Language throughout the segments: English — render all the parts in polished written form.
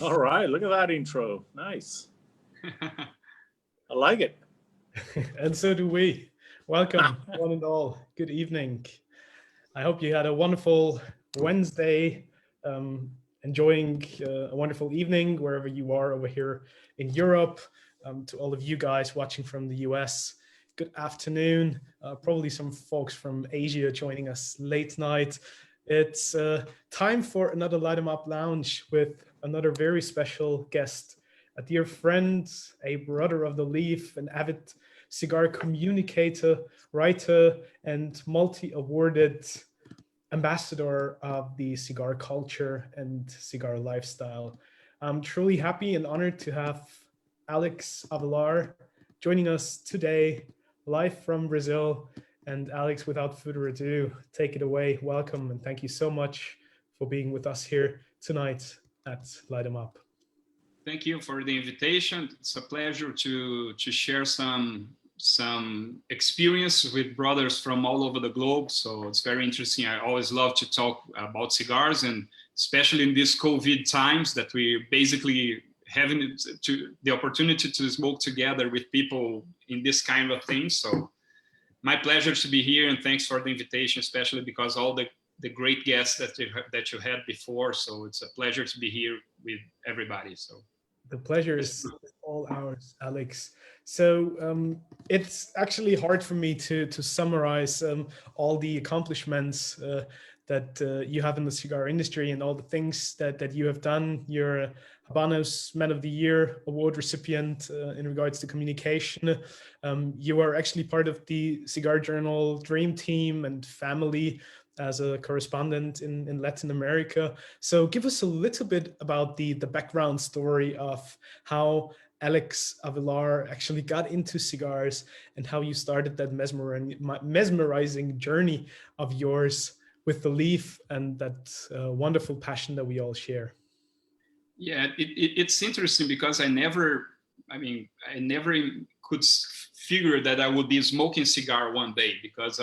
All right, look at that intro. Nice. I like it. And so do we. Welcome, one and all. Good evening. I hope you had a wonderful Wednesday, enjoying a wonderful evening wherever you are over here in Europe. To all of you guys watching from the US, good afternoon. Probably some folks from Asia joining us late night. It's time for another Light 'em Up Lounge with another very special guest, a dear friend, a brother of the leaf, an avid cigar communicator, writer, and multi-awarded ambassador of the cigar culture and cigar lifestyle. I'm truly happy and honored to have Alex Avellar joining us today, live from Brazil. And Alex, without further ado, take it away. Welcome, and thank you so much for being with us here tonight at Light 'em Up. Thank you for the invitation. It's a pleasure to share some experience with brothers from all over the globe. So it's very interesting. I always love to talk about cigars, and especially in these COVID times that we basically having the opportunity to smoke together with people in this kind of thing. So my pleasure to be here, and thanks for the invitation, especially because all the great guests that you had before. So it's a pleasure to be here with everybody. So. The pleasure is all ours, Alex. So it's actually hard for me to summarize all the accomplishments that you have in the cigar industry and all the things that you have done. You're a Habanos Man of the Year award recipient in regards to communication. You are actually part of the Cigar Journal Dream Team and family as a correspondent in Latin America. So give us a little bit about the background story of how Alex Avellar actually got into cigars and how you started that mesmerizing journey of yours with the leaf and that wonderful passion that we all share. Yeah, it's interesting because I never could figure that I would be smoking cigar one day, because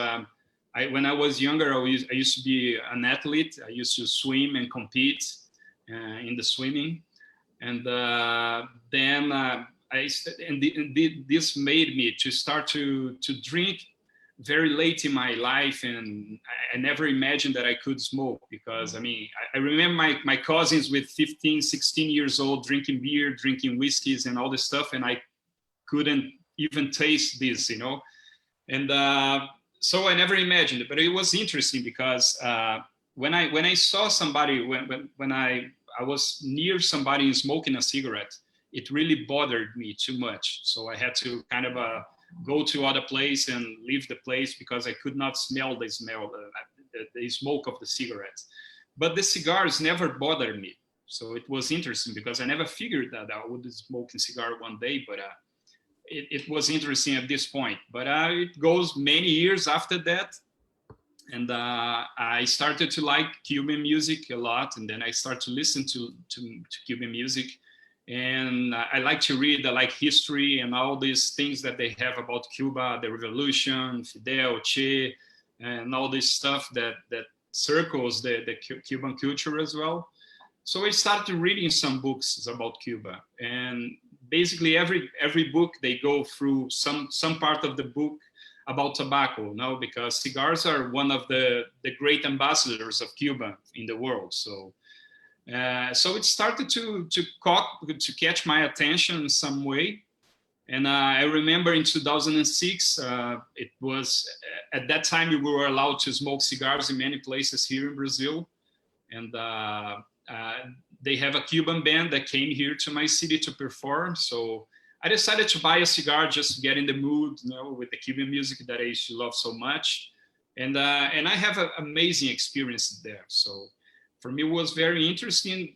when I was younger, I used to be an athlete. I used to swim and compete in the swimming, and then this made me to start to drink very late in my life, and I never imagined that I could smoke, because I remember my cousins with 15, 16 years old drinking beer, drinking whiskeys and all this stuff, and I couldn't even taste this, and so I never imagined it. But it was interesting because when I saw somebody, when I was near somebody smoking a cigarette, it really bothered me too much. So I had to kind of go to other place and leave the place because I could not smell the smoke of the cigarettes. But the cigars never bothered me. So it was interesting because I never figured that I would smoke a cigar one day, but it was interesting at this point. But it goes many years after that. And I started to like Cuban music a lot. And then I started to listen to Cuban music. And I like to read, I like history and all these things that they have about Cuba, the revolution, Fidel, Che, and all this stuff that circles the Cuban culture as well. So I started reading some books about Cuba, and basically every book they go through some part of the book about tobacco, because cigars are one of the great ambassadors of Cuba in the world. So it started to catch my attention in some way. And I remember in 2006, it was at that time we were allowed to smoke cigars in many places here in Brazil. And they have a Cuban band that came here to my city to perform. So I decided to buy a cigar just to get in the mood, with the Cuban music that I used to love so much. And I have an amazing experience there. So for me, it was very interesting.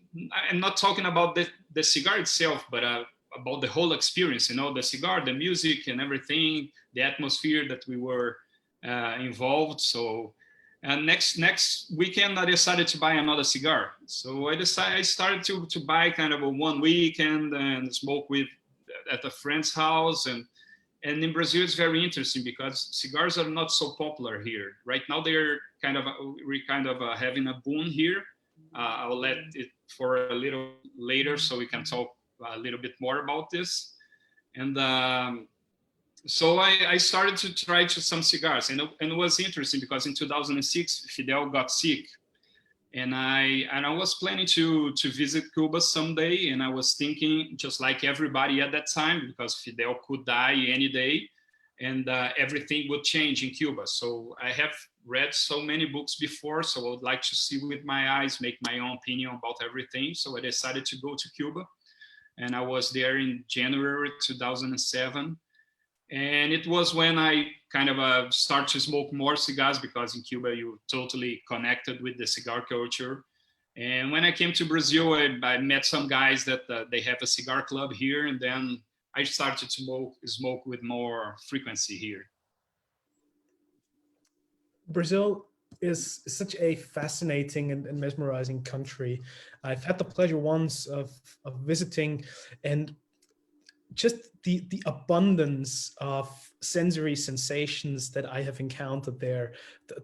I'm not talking about the cigar itself, but about the whole experience, the cigar, the music and everything, the atmosphere that we were involved. So next weekend, I decided to buy another cigar. So I started to buy kind of a one weekend and smoke at a friend's house. And in Brazil, it's very interesting because cigars are not so popular here. Right now, we're kind of having a boom here. I'll let it for a little later so we can talk a little bit more about this. And so I started to try to some cigars, and it was interesting because in 2006 Fidel got sick, and I was planning to visit Cuba someday, and I was thinking just like everybody at that time, because Fidel could die any day, and everything would change in Cuba. So I have read so many books before, so I would like to see with my eyes, make my own opinion about everything. So I decided to go to Cuba, and I was there in January 2007. And it was when I kind of start to smoke more cigars, because in Cuba you're totally connected with the cigar culture. And when I came to Brazil, I met some guys that they have a cigar club here, and then I started to smoke with more frequency here. Brazil is such a fascinating and mesmerizing country. I've had the pleasure once of visiting, and just the abundance of sensory sensations that I have encountered there,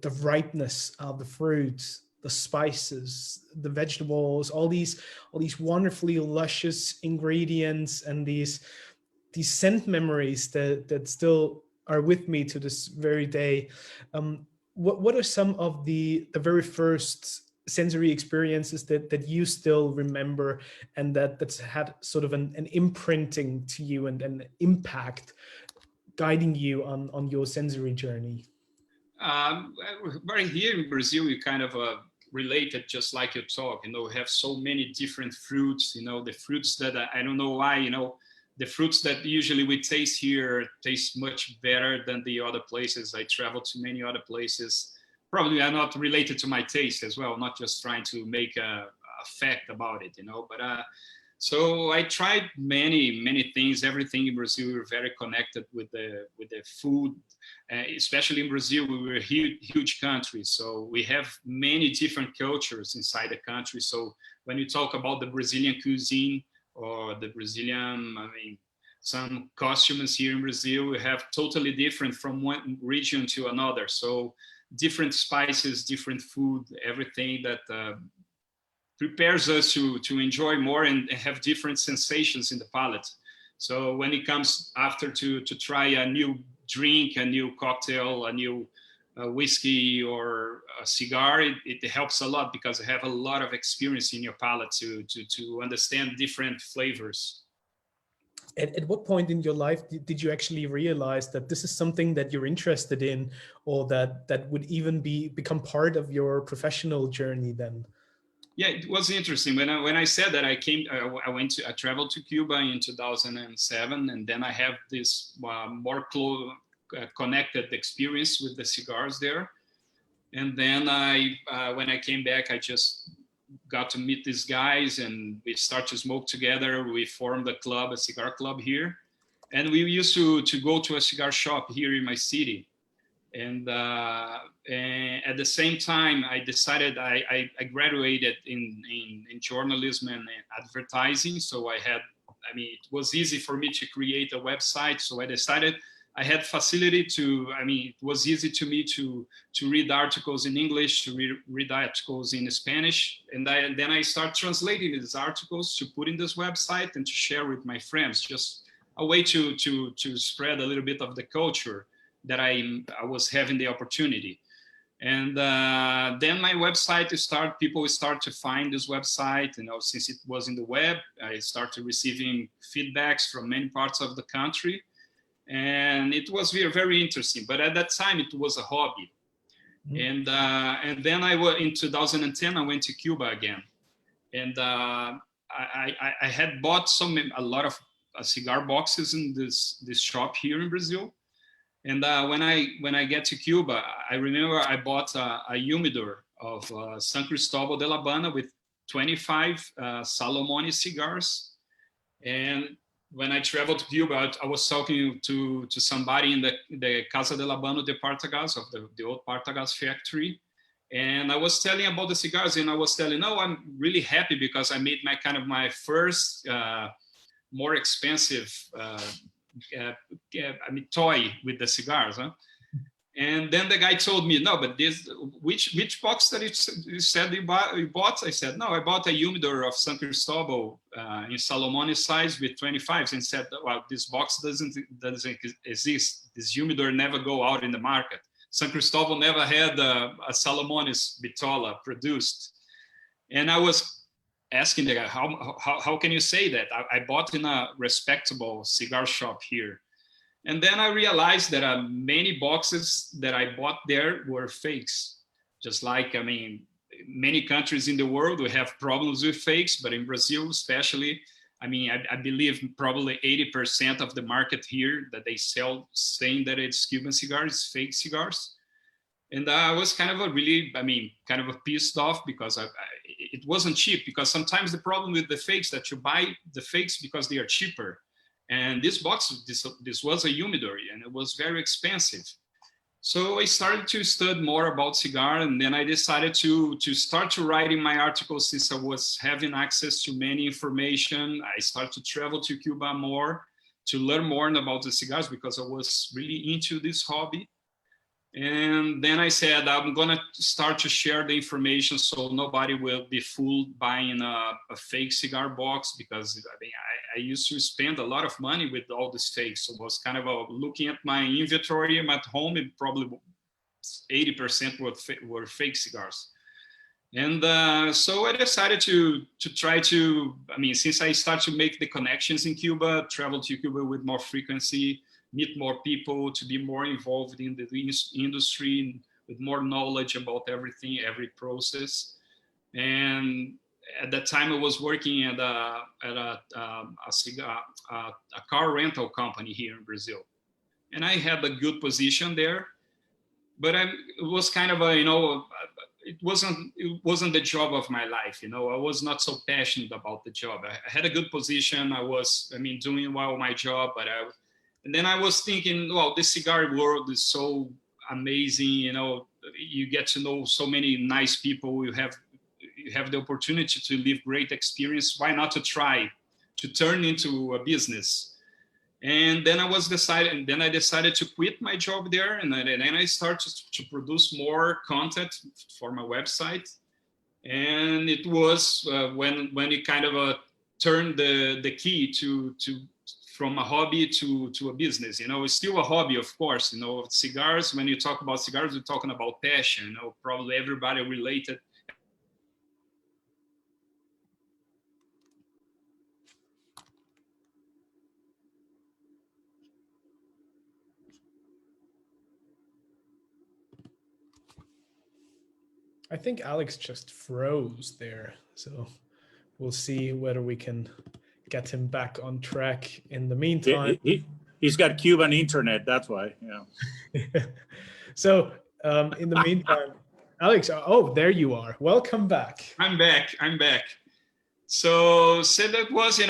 the ripeness of the fruits, the spices, the vegetables, all these wonderfully luscious ingredients, and these scent memories that still are with me to this very day. What are some of the very first sensory experiences that you still remember, and that's had sort of an imprinting to you and an impact guiding you on your sensory journey? Right here in Brazil, we kind of related, just like you talk, we have so many different fruits, the fruits that I don't know why, the fruits that usually we taste here taste much better than the other places. I travel to many other places. Probably are not related to my taste as well, not just trying to make a fact about it, but so I tried many things. Everything in Brazil, we're very connected with the food, especially in Brazil. We were a huge country, so we have many different cultures inside the country. So when you talk about the Brazilian cuisine or the Brazilian, some costumes here in Brazil, we have totally different from one region to another. So different spices, different food, everything that prepares us to enjoy more and have different sensations in the palate. So when it comes after to try a new drink, a new cocktail, a new whiskey or a cigar, it helps a lot, because you have a lot of experience in your palate to understand different flavors. At what point in your life did you actually realize that this is something that you're interested in, or that would even become part of your professional journey then? Yeah, it was interesting. When I said that I traveled to Cuba in 2007, and then I have this more connected experience with the cigars there. And then when I came back, I just got to meet these guys, and we started to smoke together. We formed a cigar club here, and we used to go to a cigar shop here in my city. And at the same time, I decided I graduated in journalism and advertising. So it was easy for me to create a website. So I decided I had facility it was easy to me to read articles in English, to read articles in Spanish. And then I start translating these articles to put in this website and to share with my friends, just a way to spread a little bit of the culture that I was having the opportunity. And then my website people start to find this website, since it was in the web, I started receiving feedbacks from many parts of the country. And it was very interesting, but at that time it was a hobby. Mm-hmm. And then in 2010, I went to Cuba again. And I had bought a lot of cigar boxes in this shop here in Brazil. And when I get to Cuba, I remember I bought a humidor of San Cristobal de La Habana with 25 Salomone cigars. And when I traveled to Cuba, I was talking to somebody in the Casa de La Habana de Partagas, of the old Partagas factory. And I was telling about the cigars, and I was telling, I'm really happy because I made my first more expensive toy with the cigars. And then the guy told me, no, but this, which box that you said you bought? I said, no, I bought a humidor of San Cristobal in Salomone size with 25s, and said, well, this box doesn't exist. This humidor never go out in the market. San Cristobal never had a Salomone's Vitola produced. And I was asking the guy, how can you say that? I bought in a respectable cigar shop here. And then I realized that many boxes that I bought there were fakes. Just like, I mean, many countries in the world, we have problems with fakes, but in Brazil especially, I mean, I believe probably 80% of the market here that they sell saying that it's Cuban cigars, fake cigars. And I was kind of kind of pissed off because it wasn't cheap, because sometimes the problem with the fakes that you buy the fakes because they are cheaper. And this box, this was a humidor, and it was very expensive. So I started to study more about cigar, and then I decided to start writing my articles. Since I was having access to many information, I started to travel to Cuba more to learn more about the cigars, because I was really into this hobby. And then I said, I'm gonna start to share the information so nobody will be fooled buying a fake cigar box, because I mean, I used to spend a lot of money with all these fakes. So it was kind of looking at my inventory at home, and probably 80% were fake cigars. And so I decided to try to, I mean, since I started to make the connections in Cuba, travel to Cuba with more frequency, meet more people, to be more involved in the industry with more knowledge about everything, every process. And at that time I was working at a car rental company here in Brazil. And I had a good position there, but it was kind of it wasn't the job of my life. I was not so passionate about the job. I had a good position. I was, doing well my job, and then I was thinking, well, the cigar world is so amazing. You get to know so many nice people. You have the opportunity to live great experience. Why not to try to turn into a business? And then I decided to quit my job there, and then I started to produce more content for my website. And it was when it kind of turned the key to from a hobby to a business. It's still a hobby, of course. Cigars, when you talk about cigars, you're talking about passion. Probably everybody related. I think Alex just froze there. So we'll see whether we can get him back on track in the meantime. He's got Cuban internet, that's why. Yeah. So in the meantime, Alex, oh, there you are. Welcome back. I'm back. So that was,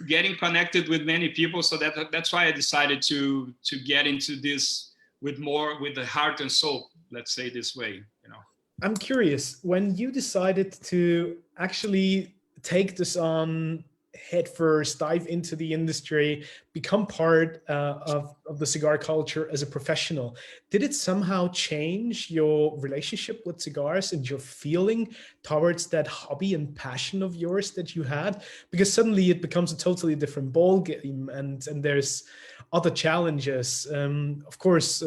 getting connected with many people. So that's why I decided to get into this with the heart and soul, let's say this way, I'm curious, when you decided to actually take this on head first, dive into the industry, become part of the cigar culture as a professional, did it somehow change your relationship with cigars and your feeling towards that hobby and passion of yours that you had? Because suddenly it becomes a totally different ball game, and there's other challenges. Of course,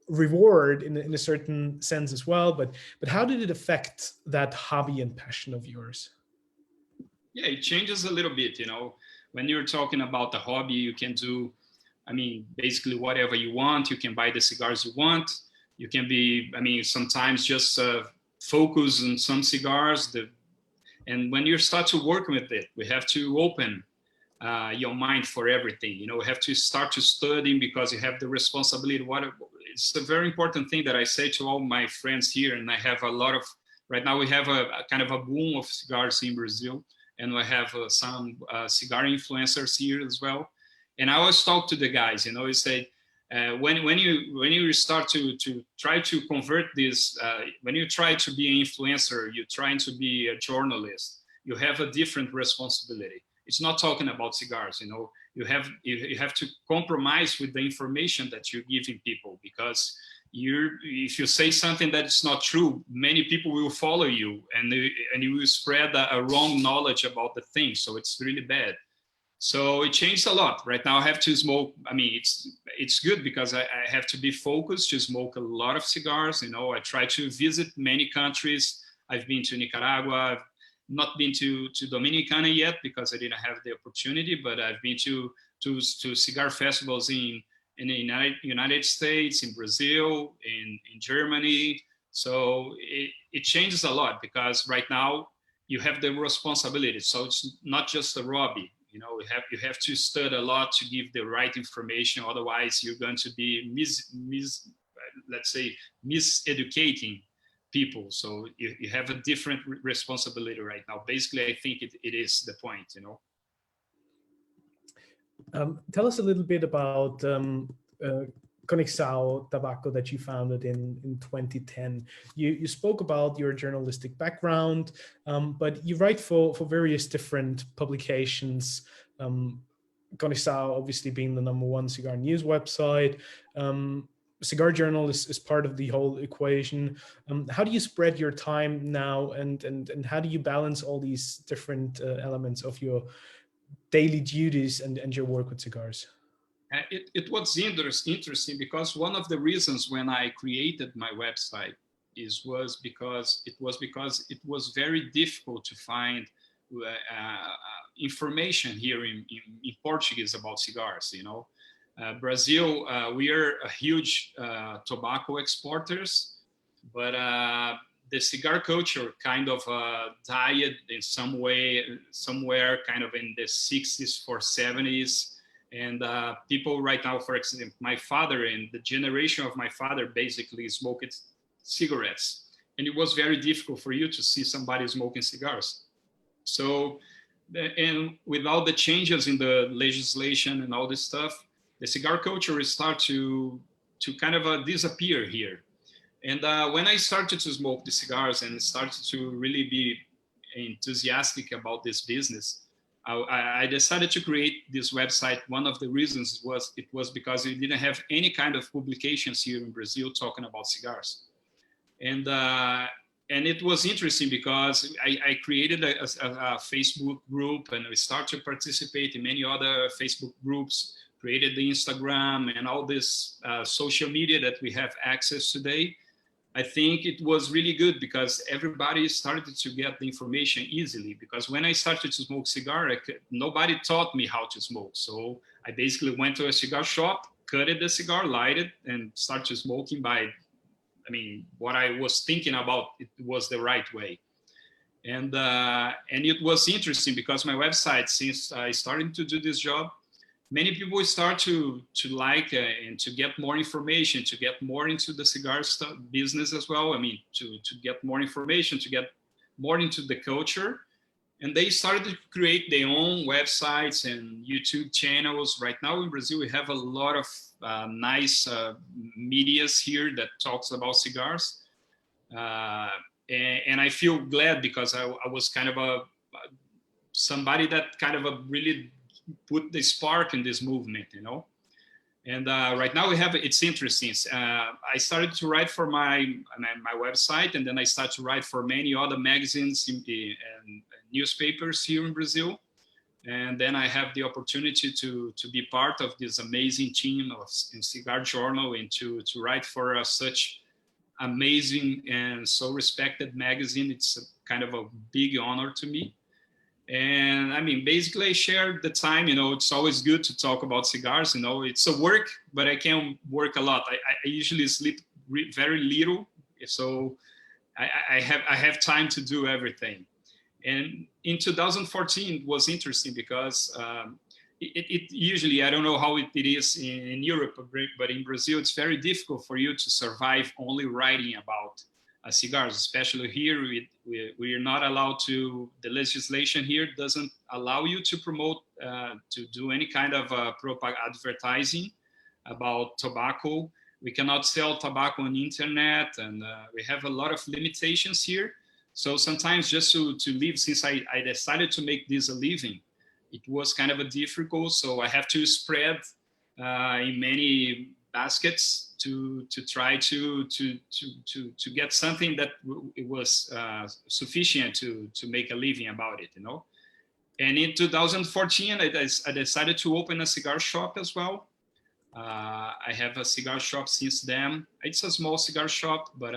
reward in a certain sense as well, but how did it affect that hobby and passion of yours? Yeah, it changes a little bit. When you're talking about the hobby, you can do, basically whatever you want. You can buy the cigars you want. You can be, sometimes just focus on some cigars. And when you start to work with it, we have to open your mind for everything. We have to start to study, because you have the responsibility. It's a very important thing that I say to all my friends here, and I have a lot of, right now we have a kind of a boom of cigars in Brazil, and we have some cigar influencers here as well. And I always talk to the guys, you say, when you start to try to convert this, when you try to be an influencer, you're trying to be a journalist, you have a different responsibility. it's not talking about cigars. You have to compromise with the information that you're giving people, because if you say something that's not true, many people will follow you, and you will spread a wrong knowledge about the thing. So it's really bad. So it changed a lot. Right now I have to smoke. I mean, it's good because I have to be focused to smoke a lot of cigars. I try to visit many countries. I've been to Nicaragua. I've not been to Dominicana yet because I didn't have the opportunity, but I've been to cigar festivals in the United States, in Brazil, in Germany. So it changes a lot, because right now you have the responsibility. So it's not just a hobby. You have to study a lot to give the right information. Otherwise, you're going to be miseducating people. So you have a different responsibility right now. Basically, I think it is the point. Tell us a little bit about Conexão Tobacco that you founded in 2010. You spoke about your journalistic background, but you write for various different publications. Conexão obviously being the #1 cigar news website. Cigar Journal is part of the whole equation. How do you spread your time now, and how do you balance all these different elements of your daily duties and your work with cigars? It was interesting because one of the reasons when I created my website was because it was very difficult to find information here in Portuguese about cigars. Brazil, we are a huge tobacco exporters, but the cigar culture kind of died in some way, somewhere kind of in the 60s or 70s. And people right now, for example, my father and the generation of my father basically smoked cigarettes. And it was very difficult for you to see somebody smoking cigars. So, and with all the changes in the legislation and all this stuff, the cigar culture is start to kind of disappear here. And when I started to smoke the cigars and started to really be enthusiastic about this business, I decided to create this website. One of the reasons was because we didn't have any kind of publications here in Brazil talking about cigars. And it was interesting because I created a Facebook group, and we started to participate in many other Facebook groups, created the Instagram and all this social media that we have access today. I think it was really good because everybody started to get the information easily. Because when I started to smoke cigar, nobody taught me how to smoke. So I basically went to a cigar shop, cut the cigar, lighted, and started smoking what I was thinking about, it was the right way. And it was interesting because my website, since I started to do this job, many people start to like and to get more information, to get more into the cigar business as well. To get more information, to get more into the culture. And they started to create their own websites and YouTube channels. Right now in Brazil, we have a lot of nice medias here that talks about cigars. And I feel glad because I was kind of somebody that kind of really put the spark in this movement, And right now it's interesting. I started to write for my website, and then I started to write for many other magazines and newspapers here in Brazil. And then I have the opportunity to be part of this amazing team in Cigar Journal and to write for such amazing and so respected magazine. It's kind of a big honor to me. And basically I share the time, it's always good to talk about cigars, it's a work, but I can work a lot. I usually sleep very little. So I have time to do everything. And in 2014 it was interesting because it usually, I don't know how it is in Europe, but in Brazil, it's very difficult for you to survive only writing about cigars, especially here. We are not allowed to, the legislation here doesn't allow you to promote, to do any kind of advertising about tobacco. We cannot sell tobacco on the internet, and we have a lot of limitations here. So sometimes just to live, since I decided to make this a living, it was kind of a difficult. So I have to spread in many baskets to try to get something that it was sufficient to make a living about it, you know. And in 2014, I decided to open a cigar shop as well. I have a cigar shop since then. It's a small cigar shop, but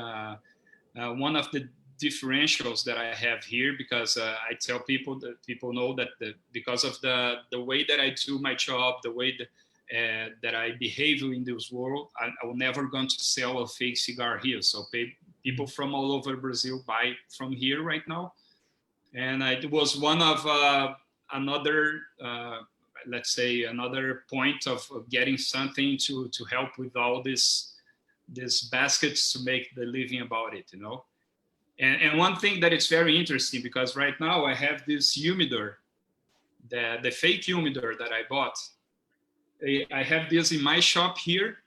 one of the differentials that I have here, because I tell people that people know that because of the way that I do my job, the way that I behave in this world, I will never going to sell a fake cigar here. So people from all over Brazil buy from here right now. And it was one of another, let's say, another point of getting something to help with all these baskets to make the living about it, you know. And one thing that is very interesting, because right now I have this humidor, the fake humidor that I bought. I have this in my shop here,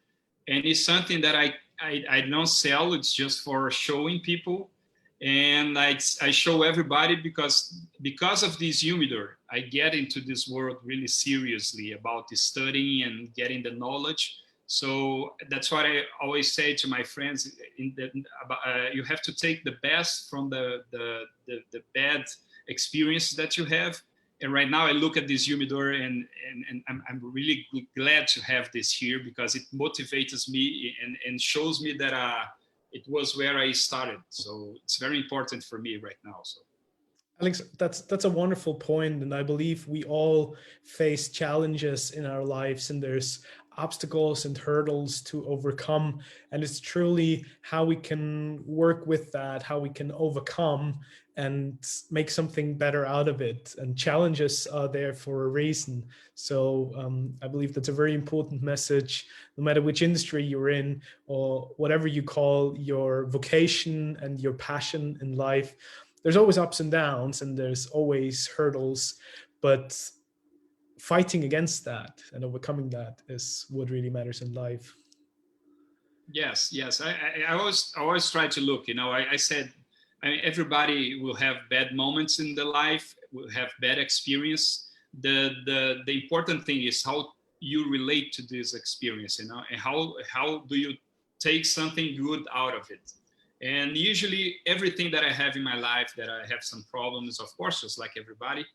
and it's something that I don't sell. It's just for showing people. And I show everybody because of this humidor, I get into this world really seriously about the studying and getting the knowledge. So that's what I always say to my friends: you have to take the best from the bad experience that you have. And right now I look at this humidor and I'm really glad to have this here, because it motivates me and shows me that it was where I started. So it's very important for me right now. So, Alex, that's a wonderful point, and I believe we all face challenges in our lives, and there's obstacles and hurdles to overcome, and it's truly how we can work with that, how we can overcome and make something better out of it. And challenges are there for a reason. So I believe that's a very important message, no matter which industry you're in or whatever you call your vocation and your passion in life. There's always ups and downs, and there's always hurdles, but fighting against that and overcoming that is what really matters in life. Yes. I always try to look, you know, I said, I mean, everybody will have bad moments in their life, will have bad experience. The important thing is how you relate to this experience, you know, and how do you take something good out of it. And usually everything that I have in my life, that I have some problems, of course, just like everybody,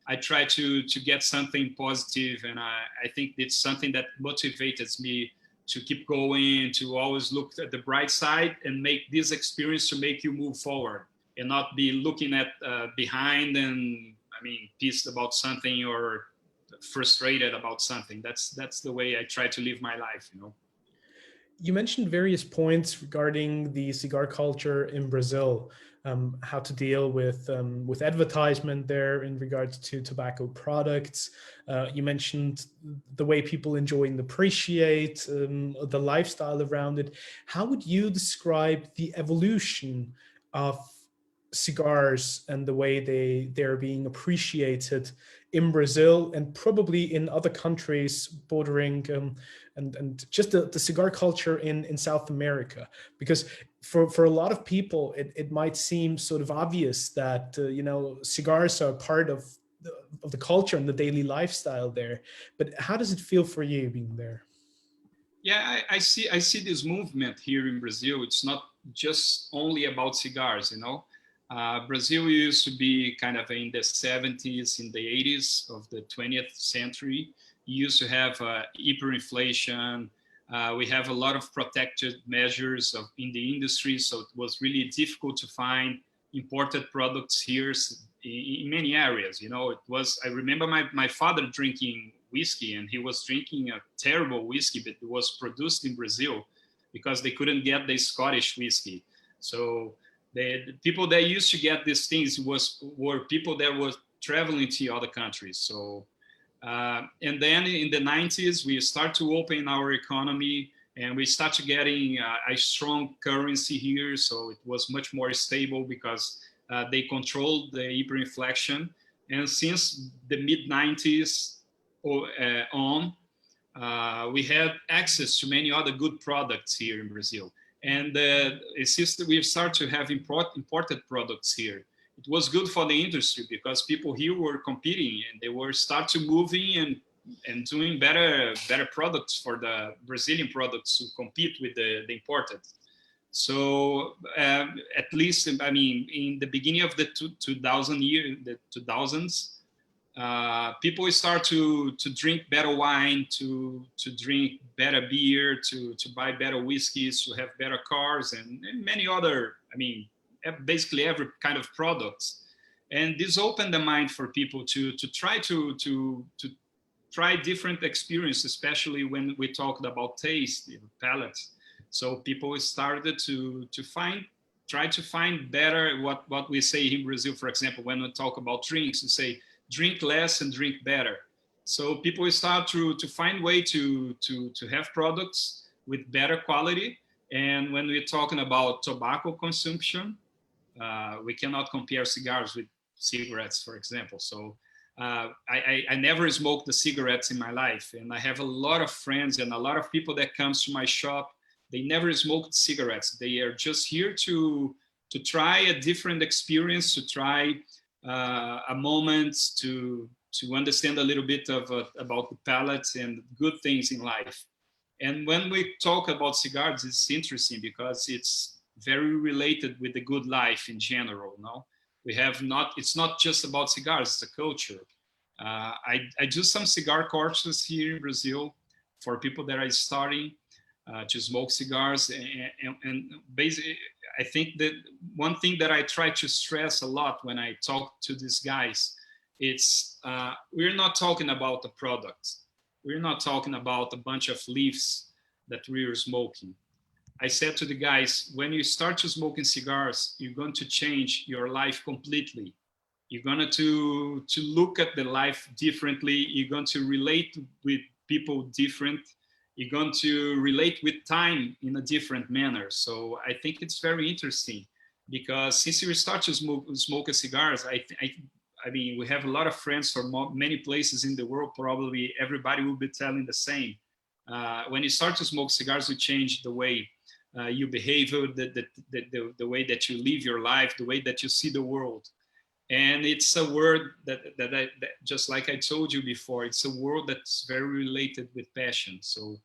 I try to get something positive, and I think it's something that motivates me to keep going, to always look at the bright side and make this experience to make you move forward and not be looking at behind and, I mean, pissed about something or frustrated about something. That's the way I try to live my life, you know. You mentioned various points regarding the cigar culture in Brazil, how to deal with advertisement there in regards to tobacco products. You mentioned the way people enjoy and appreciate the lifestyle around it. How would you describe the evolution of cigars and the way they're being appreciated in Brazil and probably in other countries bordering and just the cigar culture in South America? Because for a lot of people, it might seem sort of obvious that you know, cigars are part of the culture and the daily lifestyle there. But how does it feel for you being there? Yeah, I see this movement here in Brazil. It's not just only about cigars, you know. Brazil used to be kind of in the 70s, in the 80s of the 20th century. You used to have hyperinflation. We have a lot of protected measures in the industry, so it was really difficult to find imported products here in many areas. You know, I remember my father drinking whiskey, and he was drinking a terrible whiskey that was produced in Brazil because they couldn't get the Scottish whiskey. So the people that used to get these things were people that were traveling to other countries. So, and then in the 90s, we start to open our economy, and we started getting a strong currency here. So it was much more stable because they controlled the hyperinflation. And since the mid 90s on, we had access to many other good products here in Brazil. And since we've started to have imported products here, it was good for the industry because people here were competing and they were start to moving and doing better products for the Brazilian products to compete with the imported. So at least, I mean, in the beginning of the 2000s, people start to drink better wine, to drink better beer, to buy better whiskeys, to have better cars, and many other, I mean, basically every kind of products. And this opened the mind for people to try to try different experiences, especially when we talked about taste, palates. So people started to try to find better what we say in Brazil, for example, when we talk about drinks, we say drink less and drink better. So people start to find way to have products with better quality. And when we're talking about tobacco consumption, we cannot compare cigars with cigarettes, for example. So I never smoked the cigarettes in my life, and I have a lot of friends and a lot of people that comes to my shop. They never smoked cigarettes. They are just here to try a different experience, to try a moment to understand a little bit of about the palate and good things in life. And when we talk about cigars, it's interesting because it's very related with the good life in general. No, we have not. It's not just about cigars; it's a culture. I do some cigar courses here in Brazil for people that are starting to smoke cigars, and basically, I think that one thing that I try to stress a lot when I talk to these guys, it's we're not talking about the product. We're not talking about a bunch of leaves that we are smoking. I said to the guys, when you start to smoking cigars, you're going to change your life completely. You're going to look at the life differently. You're going to relate with people different. You're going to relate with time in a different manner. So I think it's very interesting because since you start to smoke cigars, I mean, we have a lot of friends from many places in the world. Probably everybody will be telling the same. When you start to smoke cigars, you change the way you behave, the way that you live your life, the way that you see the world. And it's a word that just like I told you before, it's a word that's very related with passion. So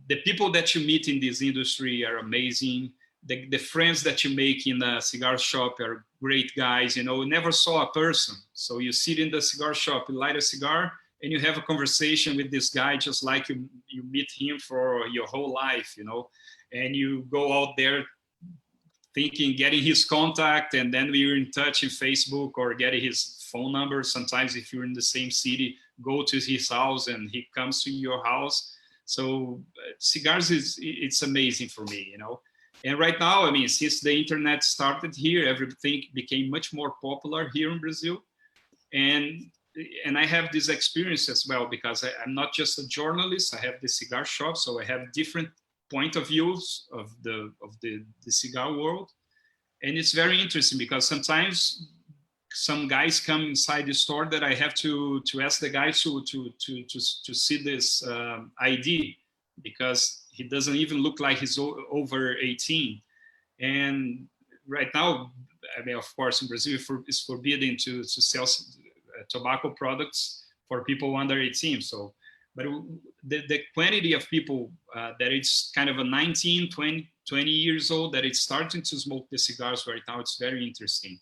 the people that you meet in this industry are amazing. The friends that you make in a cigar shop are great guys. You know, never saw a person. So you sit in the cigar shop, you light a cigar, and you have a conversation with this guy just like you meet him for your whole life, you know, and you go out there thinking, getting his contact, and then we're in touch in Facebook or getting his phone number. Sometimes if you're in the same city, go to his house and he comes to your house. So cigars it's amazing for me, you know. And right now, I mean, since the internet started here, everything became much more popular here in Brazil. And I have this experience as well because I'm not just a journalist. I have the cigar shop, so I have different point of views of the cigar world. And it's very interesting because sometimes some guys come inside the store that I have to ask the guy to see this ID because he doesn't even look like he's over 18. And right now, I mean, of course, in Brazil, it's forbidden to sell tobacco products for people under 18. So, but the quantity of people that it's kind of a 19, 20 years old that it's starting to smoke the cigars right now, it's very interesting.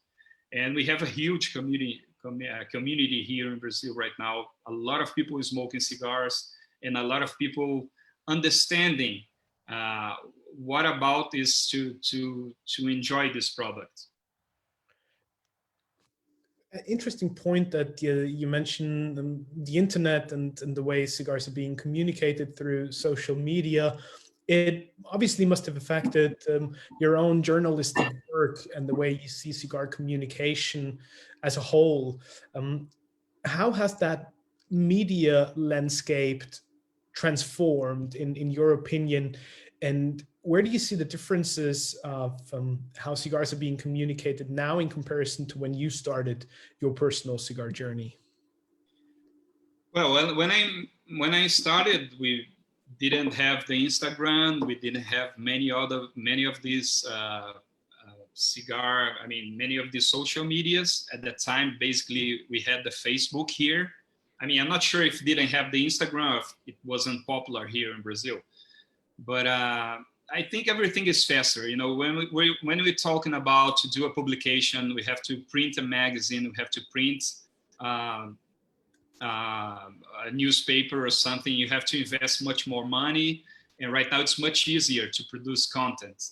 And we have a huge community here in Brazil right now. A lot of people smoking cigars and a lot of people understanding what about is to enjoy this product. Interesting point that you mentioned the internet and the way cigars are being communicated through social media. It obviously must have affected your own journalistic work and the way you see cigar communication as a whole. How has that media landscape transformed in your opinion? And where do you see the differences of how cigars are being communicated now in comparison to when you started your personal cigar journey? Well, when I started, we didn't have the Instagram. We didn't have many of these cigar, I mean, many of the social medias at that time. Basically, we had the Facebook here. I mean, I'm not sure if it didn't have the Instagram, if it wasn't popular here in Brazil. But I think everything is faster. You know, when we're talking about to do a publication, we have to print a magazine, we have to print a newspaper or something. You have to invest much more money. And right now it's much easier to produce content.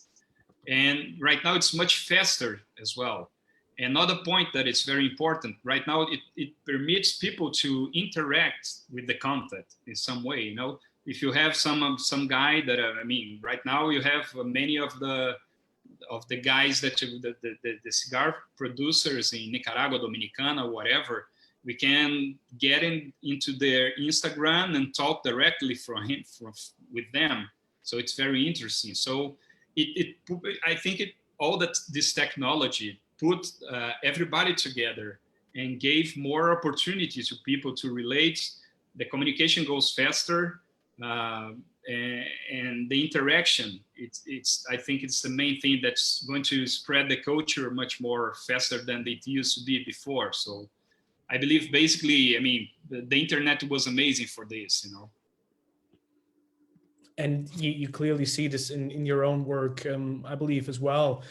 And right now it's much faster as well. Another point that is very important, right now it permits people to interact with the content in some way. You know, if you have some guy that, I mean, right now you have many of the guys that the cigar producers in Nicaragua, Dominicana, whatever, we can get into their Instagram and talk directly with them. So it's very interesting. So I think all that this technology put everybody together and gave more opportunity to people to relate. The communication goes faster, and the interaction. I think it's the main thing that's going to spread the culture much more faster than it used to be before. So I believe basically, I mean, the internet was amazing for this, you know. And you clearly see this in your own work, I believe, as well,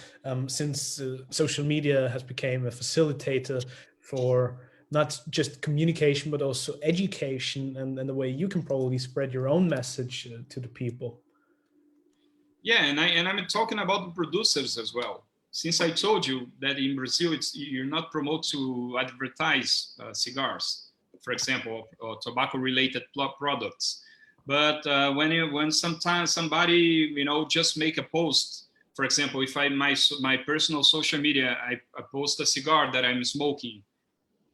since social media has become a facilitator for not just communication, but also education and the way you can probably spread your own message to the people. Yeah, and I'm talking about the producers as well. Since I told you that in Brazil, you're not promoted to advertise cigars, for example, or tobacco-related products. But when sometimes somebody, you know, just make a post, for example, if my personal social media, I post a cigar that I'm smoking,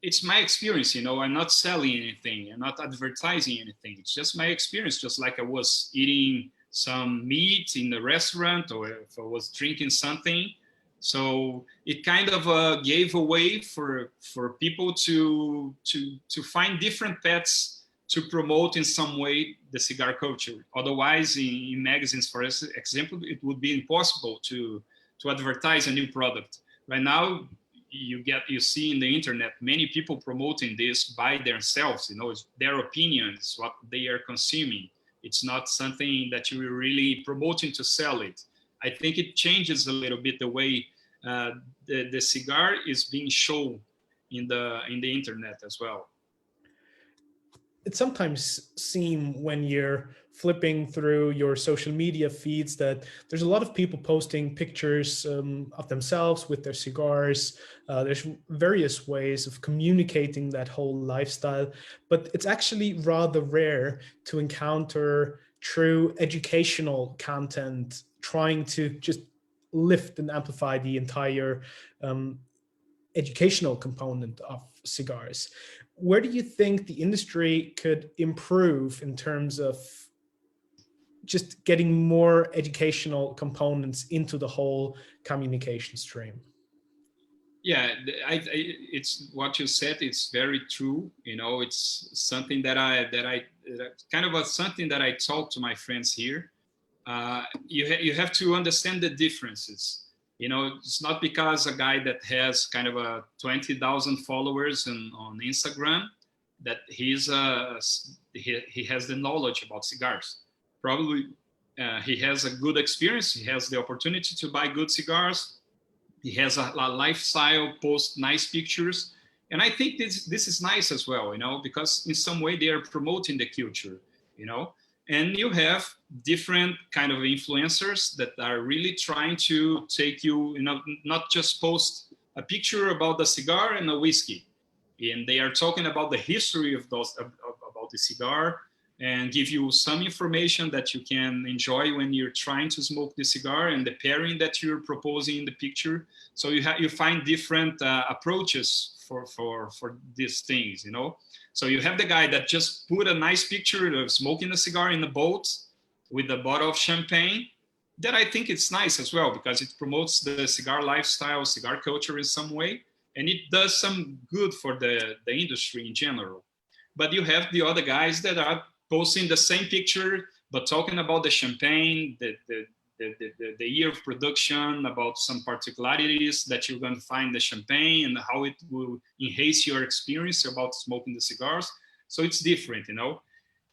it's my experience, you know, I'm not selling anything, I'm not advertising anything. It's just my experience, just like I was eating some meat in the restaurant or if I was drinking something. So it kind of gave a way for people to find different paths to promote in some way the cigar culture. Otherwise, in magazines, for example, it would be impossible to advertise a new product. Right now, you see in the internet many people promoting this by themselves. You know, it's their opinions, what they are consuming. It's not something that you're really promoting to sell it. I think it changes a little bit the way the cigar is being shown in the internet as well. It sometimes seems when you're flipping through your social media feeds that there's a lot of people posting pictures of themselves with their cigars. There's various ways of communicating that whole lifestyle, but it's actually rather rare to encounter true educational content trying to just lift and amplify the entire educational component of cigars. Where do you think the industry could improve in terms of just getting more educational components into the whole communication stream? Yeah, it's what you said. It's very true. You know, it's something that I kind of something that I talk to my friends here. You have to understand the differences. You know, it's not because a guy that has kind of a 20,000 followers on Instagram that he has the knowledge about cigars. Probably he has a good experience. He has the opportunity to buy good cigars. He has a lifestyle, post nice pictures. And I think this is nice as well, you know, because in some way they are promoting the culture, you know. And you have different kind of influencers that are really trying to take you, you know, not just post a picture about the cigar and a whiskey. And they are talking about the history of about the cigar and give you some information that you can enjoy when you're trying to smoke the cigar and the pairing that you're proposing in the picture. So you find different approaches for these things, you know. So you have the guy that just put a nice picture of smoking a cigar in a boat with a bottle of champagne. That I think it's nice as well because it promotes the cigar lifestyle, cigar culture in some way, and it does some good for the industry in general. But you have the other guys that are posting the same picture but talking about the champagne, the the year of production, about some particularities that you're going to find in the champagne and how it will enhance your experience about smoking the cigars. So it's different, you know.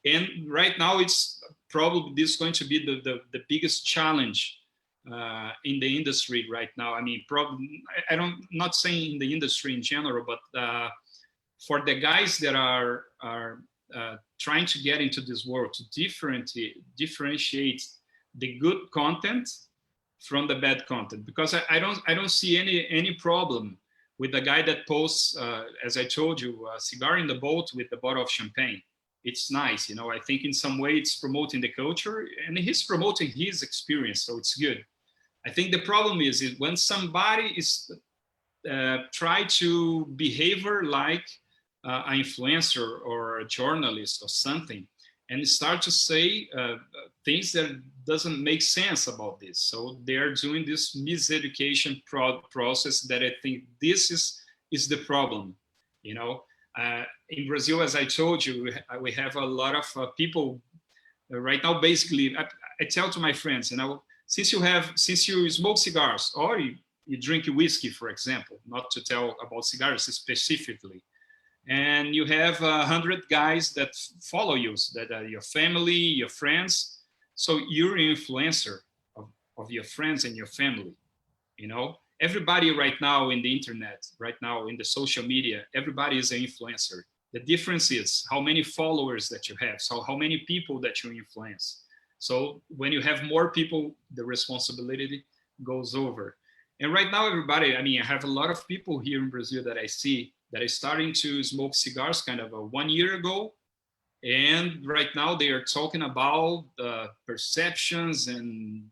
And right now, it's probably this is going to be the biggest challenge in the industry right now. I mean, probably not saying in the industry in general, but for the guys that are trying to get into this world to differentiate the good content from the bad content, because I don't see any problem with the guy that posts, as I told you, a cigar in the boat with a bottle of champagne. It's nice, you know. I think in some way it's promoting the culture and he's promoting his experience, so it's good. I think the problem is when somebody is try to behave like an influencer or a journalist or something, and start to say things that doesn't make sense about this. So they're doing this miseducation process that I think this is the problem, you know. In Brazil, as I told you, we have a lot of people right now. Basically, I tell to my friends, you know, since you smoke cigars or you drink whiskey, for example, not to tell about cigars specifically, and you have 100 guys that follow you, that are your family, your friends. So you're an influencer of your friends and your family, you know. Everybody right now in the internet, right now in the social media, everybody is an influencer. The difference is how many followers that you have, so how many people that you influence. So when you have more people, the responsibility goes over. And right now, everybody, I mean, I have a lot of people here in Brazil that I see that is starting to smoke cigars kind of 1 year ago. And right now they are talking about perceptions and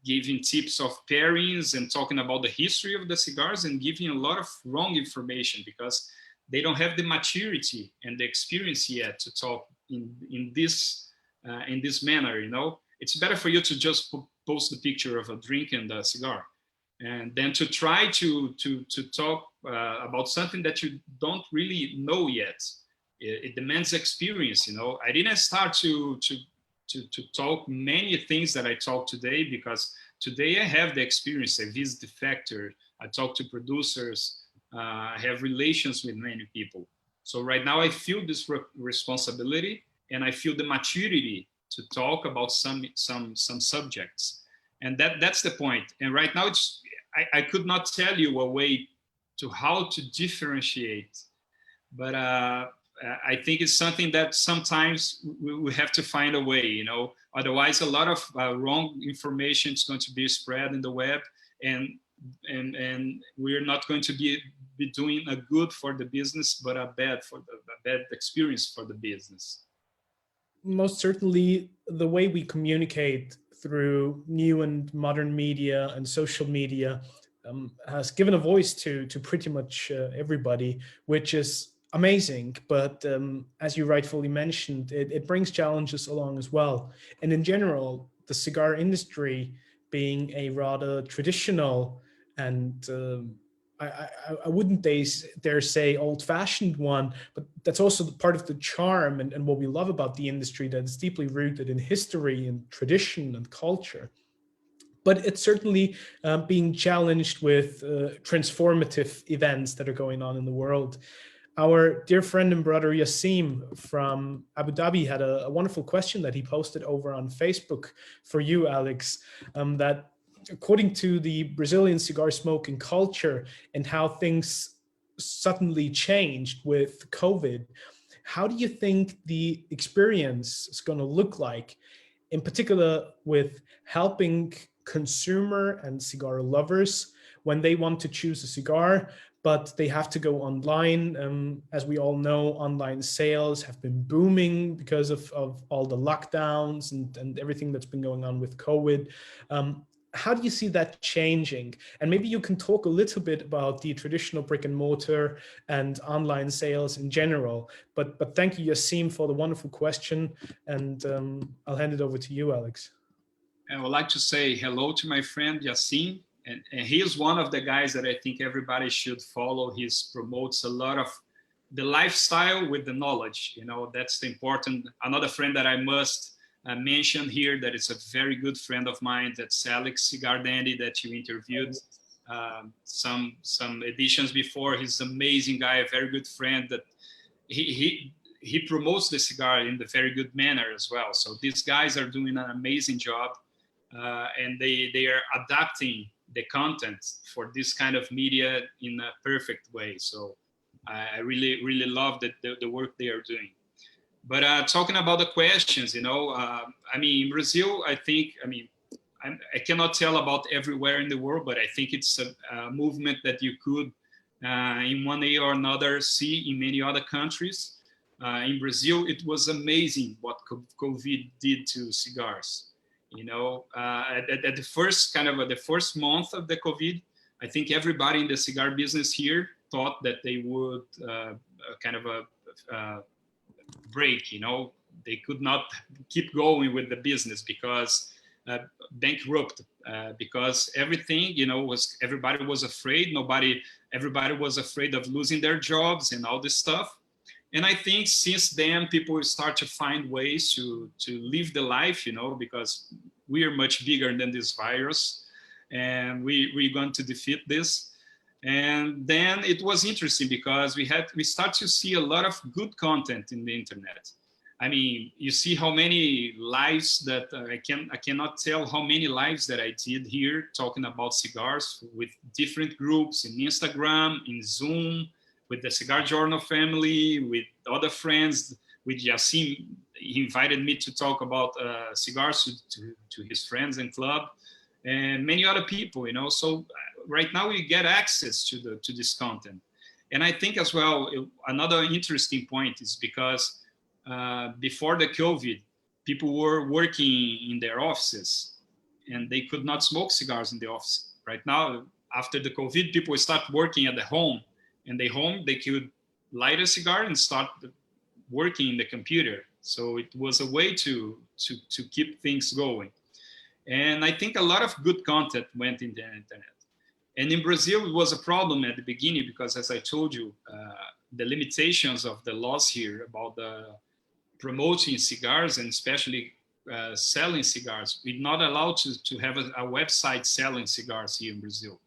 giving tips of pairings and talking about the history of the cigars and giving a lot of wrong information because they don't have the maturity and the experience yet to talk in this manner, you know. It's better for you to just post the picture of a drink and a cigar, and then to try to talk about something that you don't really know yet. It demands experience, you know. I didn't start to talk many things that I talk today because today I have the experience. I visit the factory, I talk to producers, I have relations with many people. So right now I feel this responsibility and I feel the maturity to talk about some subjects. And that's the point. And right now I could not tell you a way to how to differentiate, but I think it's something that sometimes we have to find a way, you know. Otherwise, a lot of wrong information is going to be spread in the web, and we're not going to be doing a good for the business, but a bad experience for the business. Most certainly, the way we communicate through new and modern media and social media has given a voice to pretty much everybody, which is amazing. But as you rightfully mentioned, it brings challenges along as well. And in general, the cigar industry being a rather traditional and I wouldn't dare say old-fashioned one, but that's also part of the charm and what we love about the industry, that it's deeply rooted in history and tradition and culture. But it's certainly being challenged with transformative events that are going on in the world. Our dear friend and brother Yassim from Abu Dhabi had a wonderful question that he posted over on Facebook for you, Alex, that according to the Brazilian cigar smoking culture and how things suddenly changed with COVID, how do you think the experience is going to look like, in particular with helping consumer and cigar lovers when they want to choose a cigar, but they have to go online? As we all know, online sales have been booming because of all the lockdowns and everything that's been going on with COVID. How do you see that changing? And maybe you can talk a little bit about the traditional brick and mortar and online sales in general. But thank you, Yassim, for the wonderful question. And I'll hand it over to you, Alex. I would like to say hello to my friend Yassim. And he is one of the guys that I think everybody should follow. He promotes a lot of the lifestyle with the knowledge. You know, that's the important. Another friend that I must mention here that it's a very good friend of mine. That's Alex Cigar Dandy that you interviewed some editions before. He's an amazing guy, a very good friend that he promotes the cigar in the very good manner as well. So these guys are doing an amazing job, and they are adapting the content for this kind of media in a perfect way. So I really love the work they are doing. But talking about the questions, in Brazil, I think, I cannot tell about everywhere in the world, but I think it's a movement that you could, in one way or another, see in many other countries. In Brazil, it was amazing what COVID did to cigars. At the first month of the COVID, I think everybody in the cigar business here thought that they would break. They could not keep going with the business because bankrupt, because everything, everybody was afraid. Everybody was afraid of losing their jobs and all this stuff. And I think since then, people start to find ways to live the life, because we are much bigger than this virus, and we're going to defeat this. And then it was interesting because we start to see a lot of good content in the internet. You see how many lives that I cannot tell how many lives that I did here talking about cigars with different groups in Instagram, in Zoom, with the Cigar Journal family, with other friends, with Yassim. He invited me to talk about cigars to his friends and club, and many other people, So right now we get access to this content. And I think as well, another interesting point is because before the COVID, people were working in their offices and they could not smoke cigars in the office. Right now, after the COVID, people start working at the home. And they could light a cigar and start working in the computer. So it was a way to keep things going. And I think a lot of good content went in the internet. And in Brazil, it was a problem at the beginning because, as I told you, the limitations of the laws here about the promoting cigars and especially selling cigars. We're not allowed to have a website selling cigars here in Brazil.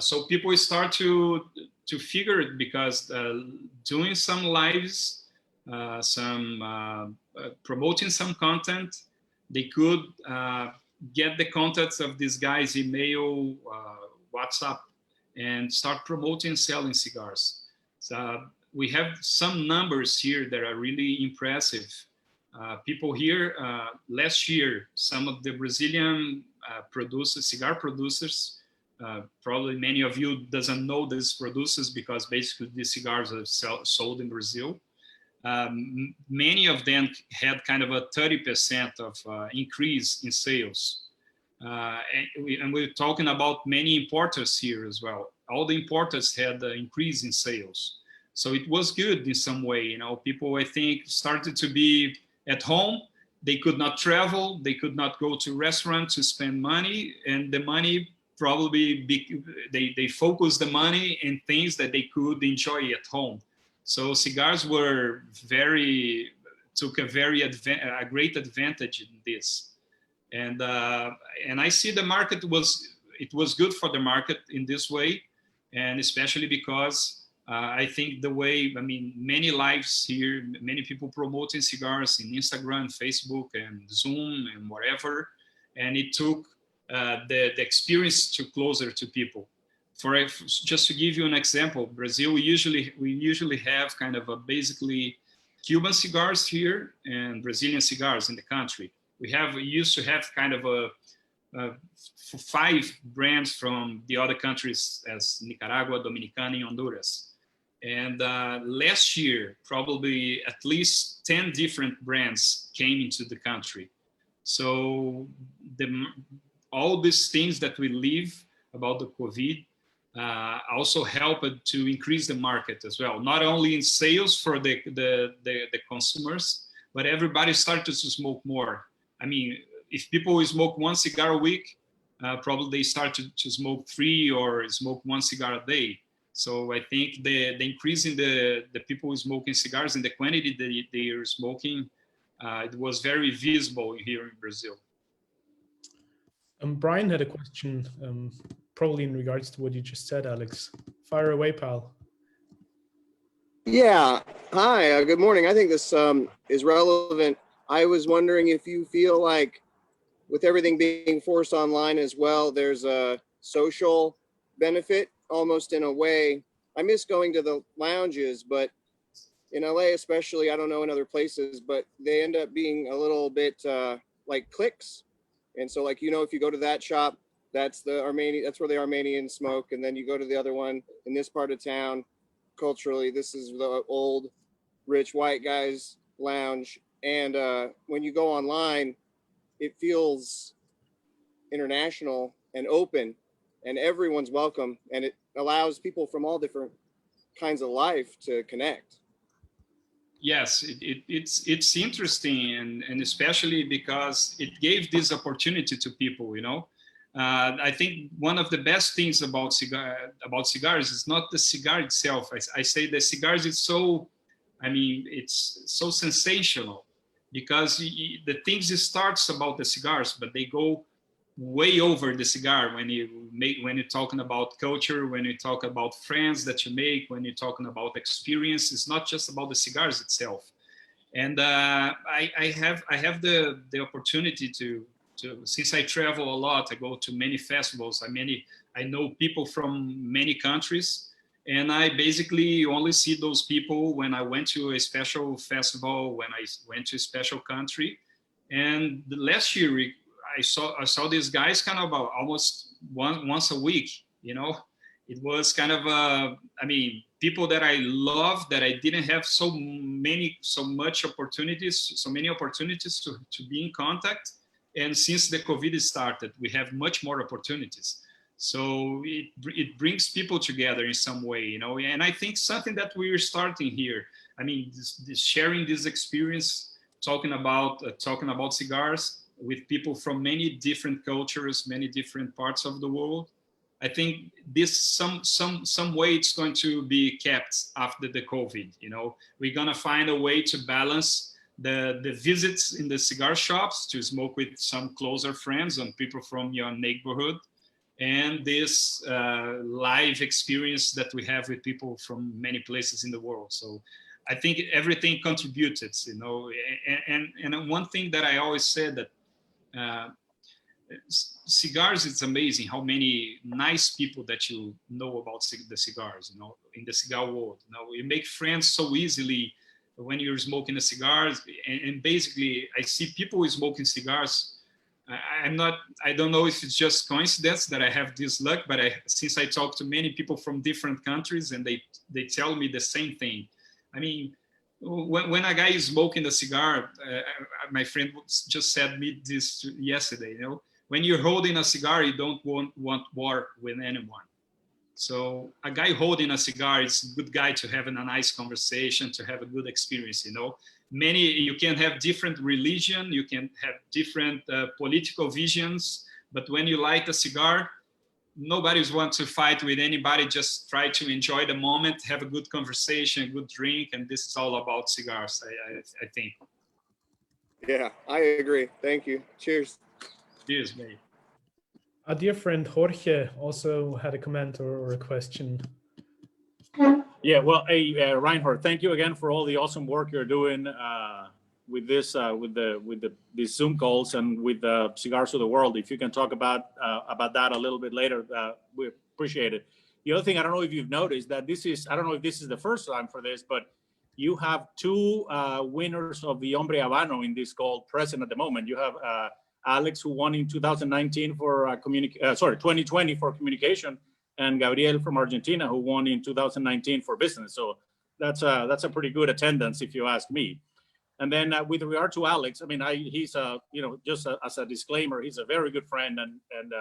So people start to figure it because doing some lives, promoting some content, they could get the contacts of these guys' email, WhatsApp, and start promoting selling cigars. So we have some numbers here that are really impressive. People here, last year, some of the Brazilian cigar producers, probably many of you doesn't know these producers because basically these cigars are sold in Brazil. Many of them had kind of a 30% of increase in sales. And we're talking about many importers here as well. All the importers had an increase in sales. So it was good in some way. People, I think, started to be at home. They could not travel. They could not go to restaurants to spend money. And the money probably, they focused the money in things that they could enjoy at home. So cigars took a great advantage in this. And I see the market it was good for the market in this way. And especially because I think many lives here, many people promoting cigars in Instagram, Facebook, and Zoom, and whatever. And it took the experience closer to people. Just to give you an example, Brazil, we usually have kind of basically Cuban cigars here and Brazilian cigars in the country. We used to have kind of 5 brands from the other countries as Nicaragua, Dominicana, and Honduras. And last year, probably at least 10 different brands came into the country. So all these things that we live about the COVID also helped to increase the market as well. Not only in sales for the consumers, but everybody started to smoke more. If people smoke 1 cigar a week, probably they start to smoke 3 or smoke 1 cigar a day. So I think the increase in the people smoking cigars and the quantity that they are smoking It was very visible here in Brazil. Brian had a question, probably in regards to what you just said, Alex. Fire away, pal. Yeah. Hi. Good morning. I think this is relevant. I was wondering if you feel like, with everything being forced online as well, there's a social benefit almost in a way. I miss going to the lounges, but in LA especially, I don't know in other places, but they end up being a little bit like cliques. And so, like, you know, if you go to that shop, that's the Armenian, that's where the Armenians smoke. And then you go to the other one in this part of town. Culturally, this is the old rich white guys lounge. And when you go online, it feels international and open, and everyone's welcome, and it allows people from all different kinds of life to connect. Yes, it's interesting, and especially because it gave this opportunity to people, you know. I think one of the best things about cigars is not the cigar itself. I say the cigars is so, I mean, it's so sensational, because the things it starts about the cigars, but they go way over the cigar when you're talking about culture, when you talk about friends that you make, when you're talking about experience. It's not just about the cigars itself. And I have the opportunity to, since I travel a lot, I go to many festivals. I know people from many countries, and I basically only see those people when I went to a special festival, when I went to a special country. And the last year, I saw these guys kind of almost once a week. You know, it was kind of I mean, people that I love, that I didn't have so many opportunities to be in contact. And since the COVID started, we have much more opportunities. So it brings people together in some way, you know. And I think something that we're starting here, I mean, this sharing this experience, talking about cigars with people from many different cultures, many different parts of the world. I think this some way it's going to be kept after the COVID. You know, we're gonna find a way to balance the visits in the cigar shops to smoke with some closer friends and people from your neighborhood, and this live experience that we have with people from many places in the world. So I think everything contributed, you know. And one thing that I always said, that cigars, it's amazing how many nice people that you know about the cigars, you know, in the cigar world. You know, you make friends so easily when you're smoking the cigars. And basically, I see people smoking cigars. I don't know if it's just coincidence that I have this luck, but since I talk to many people from different countries, and they tell me the same thing. I mean, when a guy is smoking a cigar, my friend just said me this yesterday, you know, when you're holding a cigar, you don't want war with anyone. So a guy holding a cigar is a good guy to have a nice conversation, to have a good experience, you know. You can have different religion, you can have different political visions, but when you light a cigar, nobody's want to fight with anybody. Just try to enjoy the moment, have a good conversation, a good drink, and this is all about cigars, I think. Yeah, I agree. Thank you. Cheers. Cheers, mate. Our dear friend Jorge also had a comment or a question. Yeah, well, hey, Reinhard, thank you again for all the awesome work you're doing with this, these Zoom calls and with Cigars of the World. If you can talk about that a little bit later, we appreciate it. The other thing, I don't know if you've noticed that I don't know if this is the first time for this, but you have two winners of the Hombre Habano in this call present at the moment. You have Alex, who won in 2019 for 2020 for communication, and Gabriel from Argentina, who won in 2019 for business. So that's a pretty good attendance, if you ask me. And then with regard to Alex, I mean, he's just as a disclaimer, he's a very good friend, and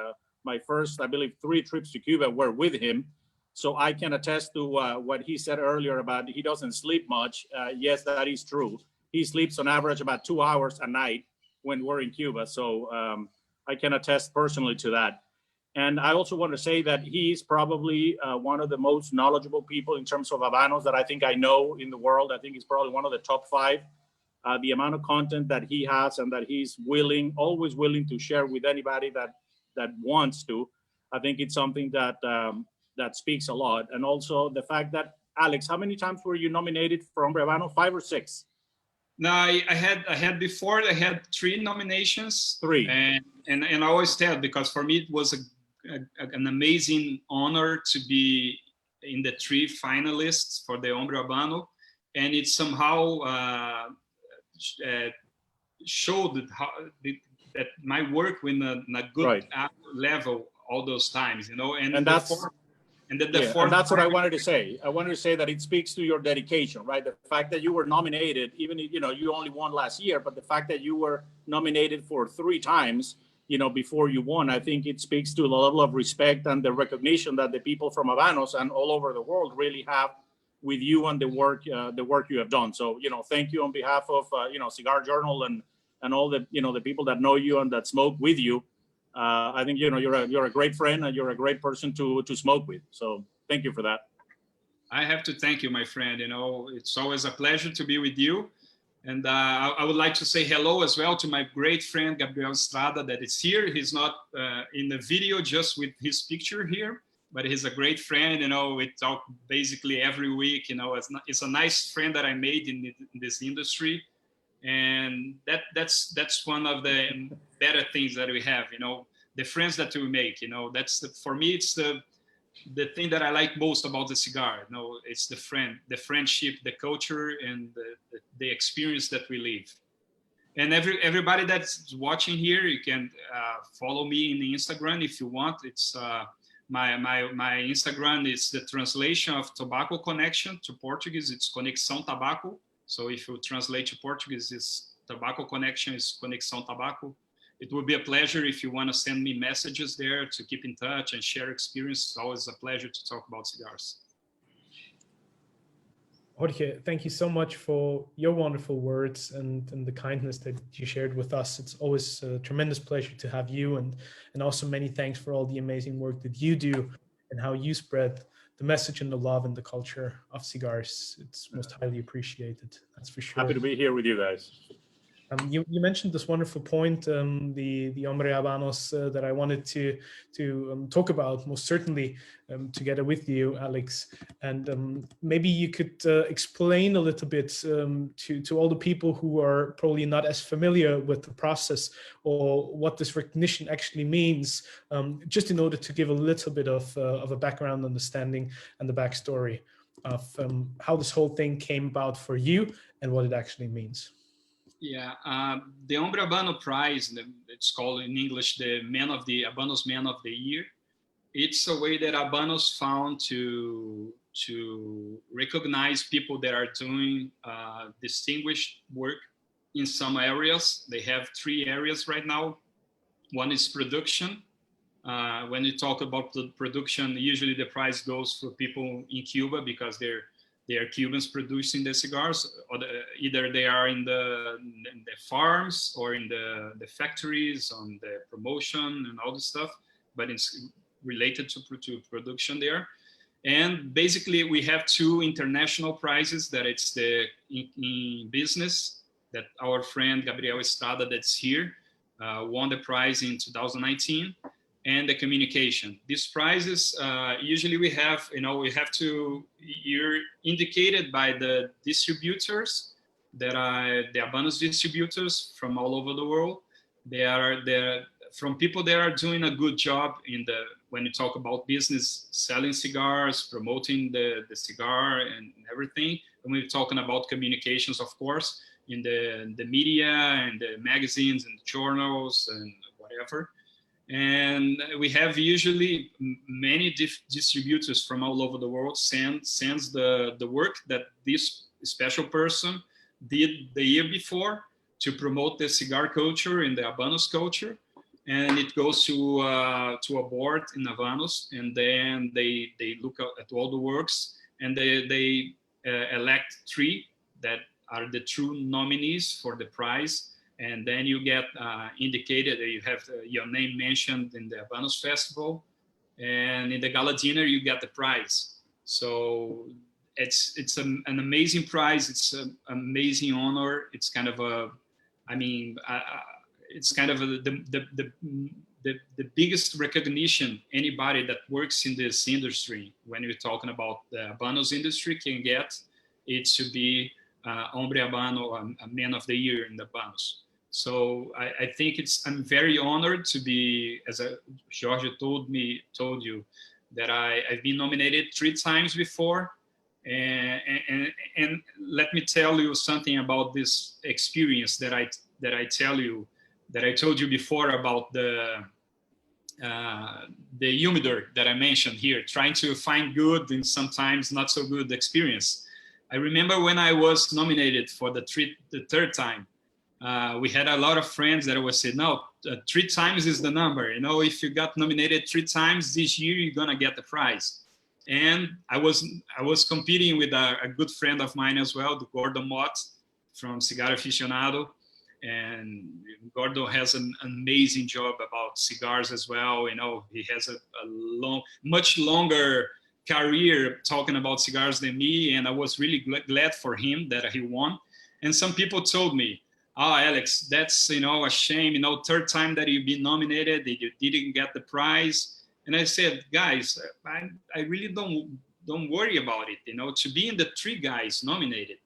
my first, I believe, 3 trips to Cuba were with him. So I can attest to what he said earlier about he doesn't sleep much. Yes, that is true. He sleeps on average about 2 hours a night when we're in Cuba. So I can attest personally to that. And I also want to say that he's probably one of the most knowledgeable people in terms of Habanos that I think I know in the world. I think he's probably one of the top 5 the amount of content that he has and that he's always willing to share with anybody that wants to. I think it's something that that speaks a lot. And also the fact that, Alex, how many times were you nominated for Hombre Habano? 5 or 6? No, I had before, I had 3 nominations. 3. And I always tell, because for me it was an amazing honor to be in the 3 finalists for the Hombre Habano, and it somehow showed that my work went in a good level all those times, and that's what I wanted to say. I wanted to say that it speaks to your dedication, right? The fact that you were nominated, even if you only won last year, but the fact that you were nominated for 3 times, before you won, I think it speaks to the level of respect and the recognition that the people from Habanos and all over the world really have with you and the work you have done. So, thank you on behalf of Cigar Journal and all the the people that know you and that smoke with you. I think you're a great friend and you're a great person to smoke with. So thank you for that. I have to thank you, my friend. It's always a pleasure to be with you. And I would like to say hello as well to my great friend Gabriel Estrada that is here. He's not in the video just with his picture here, but he's a great friend. We talk basically every week. It's a nice friend that I made in this industry. And that's one of the better things that we have, the friends that we make, for me, it's the thing that I like most about the cigar. It's the friendship, the culture, and the experience that we live. And everybody that's watching here, you can follow me in the Instagram if you want. It's my Instagram is the translation of Tobacco Connection to Portuguese. It's Conexão Tabaco. So if you translate to Portuguese, it's Tobacco Connection is Conexão Tabaco. It would be a pleasure if you want to send me messages there to keep in touch and share experience. It's always a pleasure to talk about cigars. Jorge, thank you so much for your wonderful words and the kindness that you shared with us. It's always a tremendous pleasure to have you, and also many thanks for all the amazing work that you do and how you spread the message and the love and the culture of cigars. It's most highly appreciated, that's for sure. Happy to be here with you guys. You mentioned this wonderful point, the Hombre Habanos that I wanted to talk about most certainly together with you, Alex. And maybe you could explain a little bit to all the people who are probably not as familiar with the process or what this recognition actually means, just in order to give a little bit of a background understanding and the backstory of how this whole thing came about for you and what it actually means. Yeah, the Hombre Habano Prize, it's called in English the Habanos Man of the Year. It's a way that Habanos found to recognize people that are doing distinguished work in some areas. They have 3 areas right now. One is production. When you talk about the production, usually the prize goes for people in Cuba because they are Cubans producing the cigars, or either they are in the farms or in the factories on the promotion and all this stuff, but it's related to production there. And basically we have 2 international prizes that it's the in business that our friend Gabriel Estrada that's here won the prize in 2019. And the communication. These prizes, usually you're indicated by the distributors that are the Habanos distributors from all over the world. They are from people that are doing a good job when you talk about business, selling cigars, promoting the cigar and everything. And we're talking about communications, of course, in the media and the magazines and journals and whatever. And we have usually many distributors from all over the world sends the work that this special person did the year before to promote the cigar culture and the Habanos culture. And it goes to a board in Habanos, and then they look at all the works, and they elect 3 that are the true nominees for the prize. And then you get indicated that you have your name mentioned in the Habanos Festival, and in the gala dinner you get the prize. So it's an amazing prize. It's an amazing honor. It's kind of a, I mean, it's kind of the biggest recognition anybody that works in this industry, when you're talking about the Habanos industry, can get. It's to be Hombre Habano, a Man of the Year in the Habanos. So I think I'm very honored to be, as Jorge told you, that I've been nominated 3 times before. And let me tell you something about this experience that I told you before about the humidor that I mentioned here, trying to find good and sometimes not so good experience. I remember when I was nominated for the 3rd time, we had a lot of friends that would say, no, 3 times is the number. You know, if you got nominated 3 times this year, you're gonna get the prize. And I was competing with a good friend of mine as well, the Gordo Mott from Cigar Aficionado. And Gordo has an amazing job about cigars as well. You know, he has a much longer career talking about cigars than me. And I was really glad for him that he won. And some people told me, oh, Alex, that's, you know, a shame, you know, 3rd time that you've been nominated, that you didn't get the prize. And I said, guys, I really don't worry about it. You know, to be in the 3 guys nominated,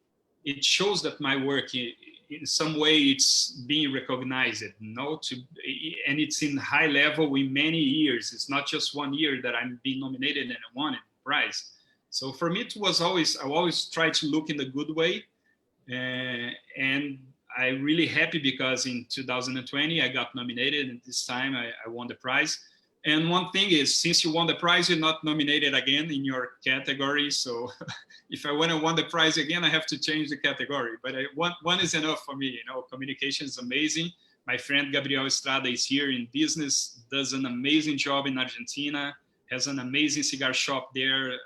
it shows that my work in some way it's being recognized, you know, and it's in high level in many years. It's not just 1 year that I'm being nominated and I won the prize. So for me, I always try to look in the good way. And I'm really happy because in 2020, I got nominated, and this time I won the prize. And one thing is, since you won the prize, you're not nominated again in your category. So if I want to win the prize again, I have to change the category. But one is enough for me. You know, communication is amazing. My friend Gabriel Estrada is here in business, does an amazing job in Argentina, has an amazing cigar shop there,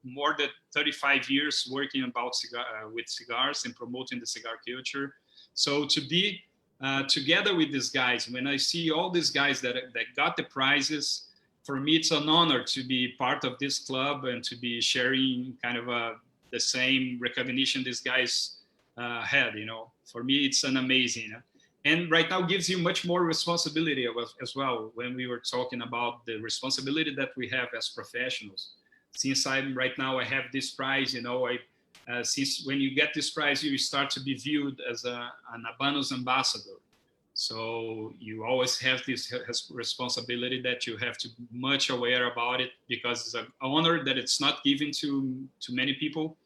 more than 35 years working about with cigars and promoting the cigar culture. So to be together with these guys, when I see all these guys that got the prizes, for me, it's an honor to be part of this club and to be sharing kind of the same recognition these guys had, you know. For me, it's an amazing. And right now gives you much more responsibility as well, when we were talking about the responsibility that we have as professionals. Since I have this prize, you know, since when you get this prize, you start to be viewed as an Habanos ambassador. So you always have this responsibility that you have to be much aware about it, because it's an honor that it's not given to many people,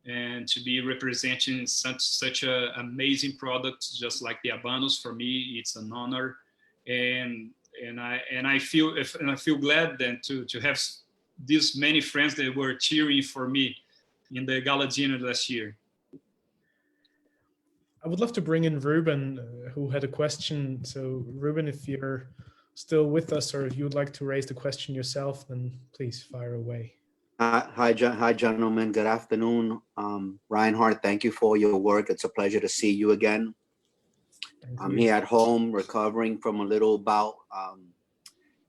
and to be representing such an amazing product just like the Habanos, for me, it's an honor, and I feel glad then to have these many friends that were cheering for me in the Gala dinner last year. I would love to bring in Ruben, who had a question. So Ruben, if you're still with us, or if you would like to raise the question yourself, then please fire away. Hi, gentlemen. Good afternoon. Reinhard, thank you for your work. It's a pleasure to see you again. I'm here at home recovering from a little bout,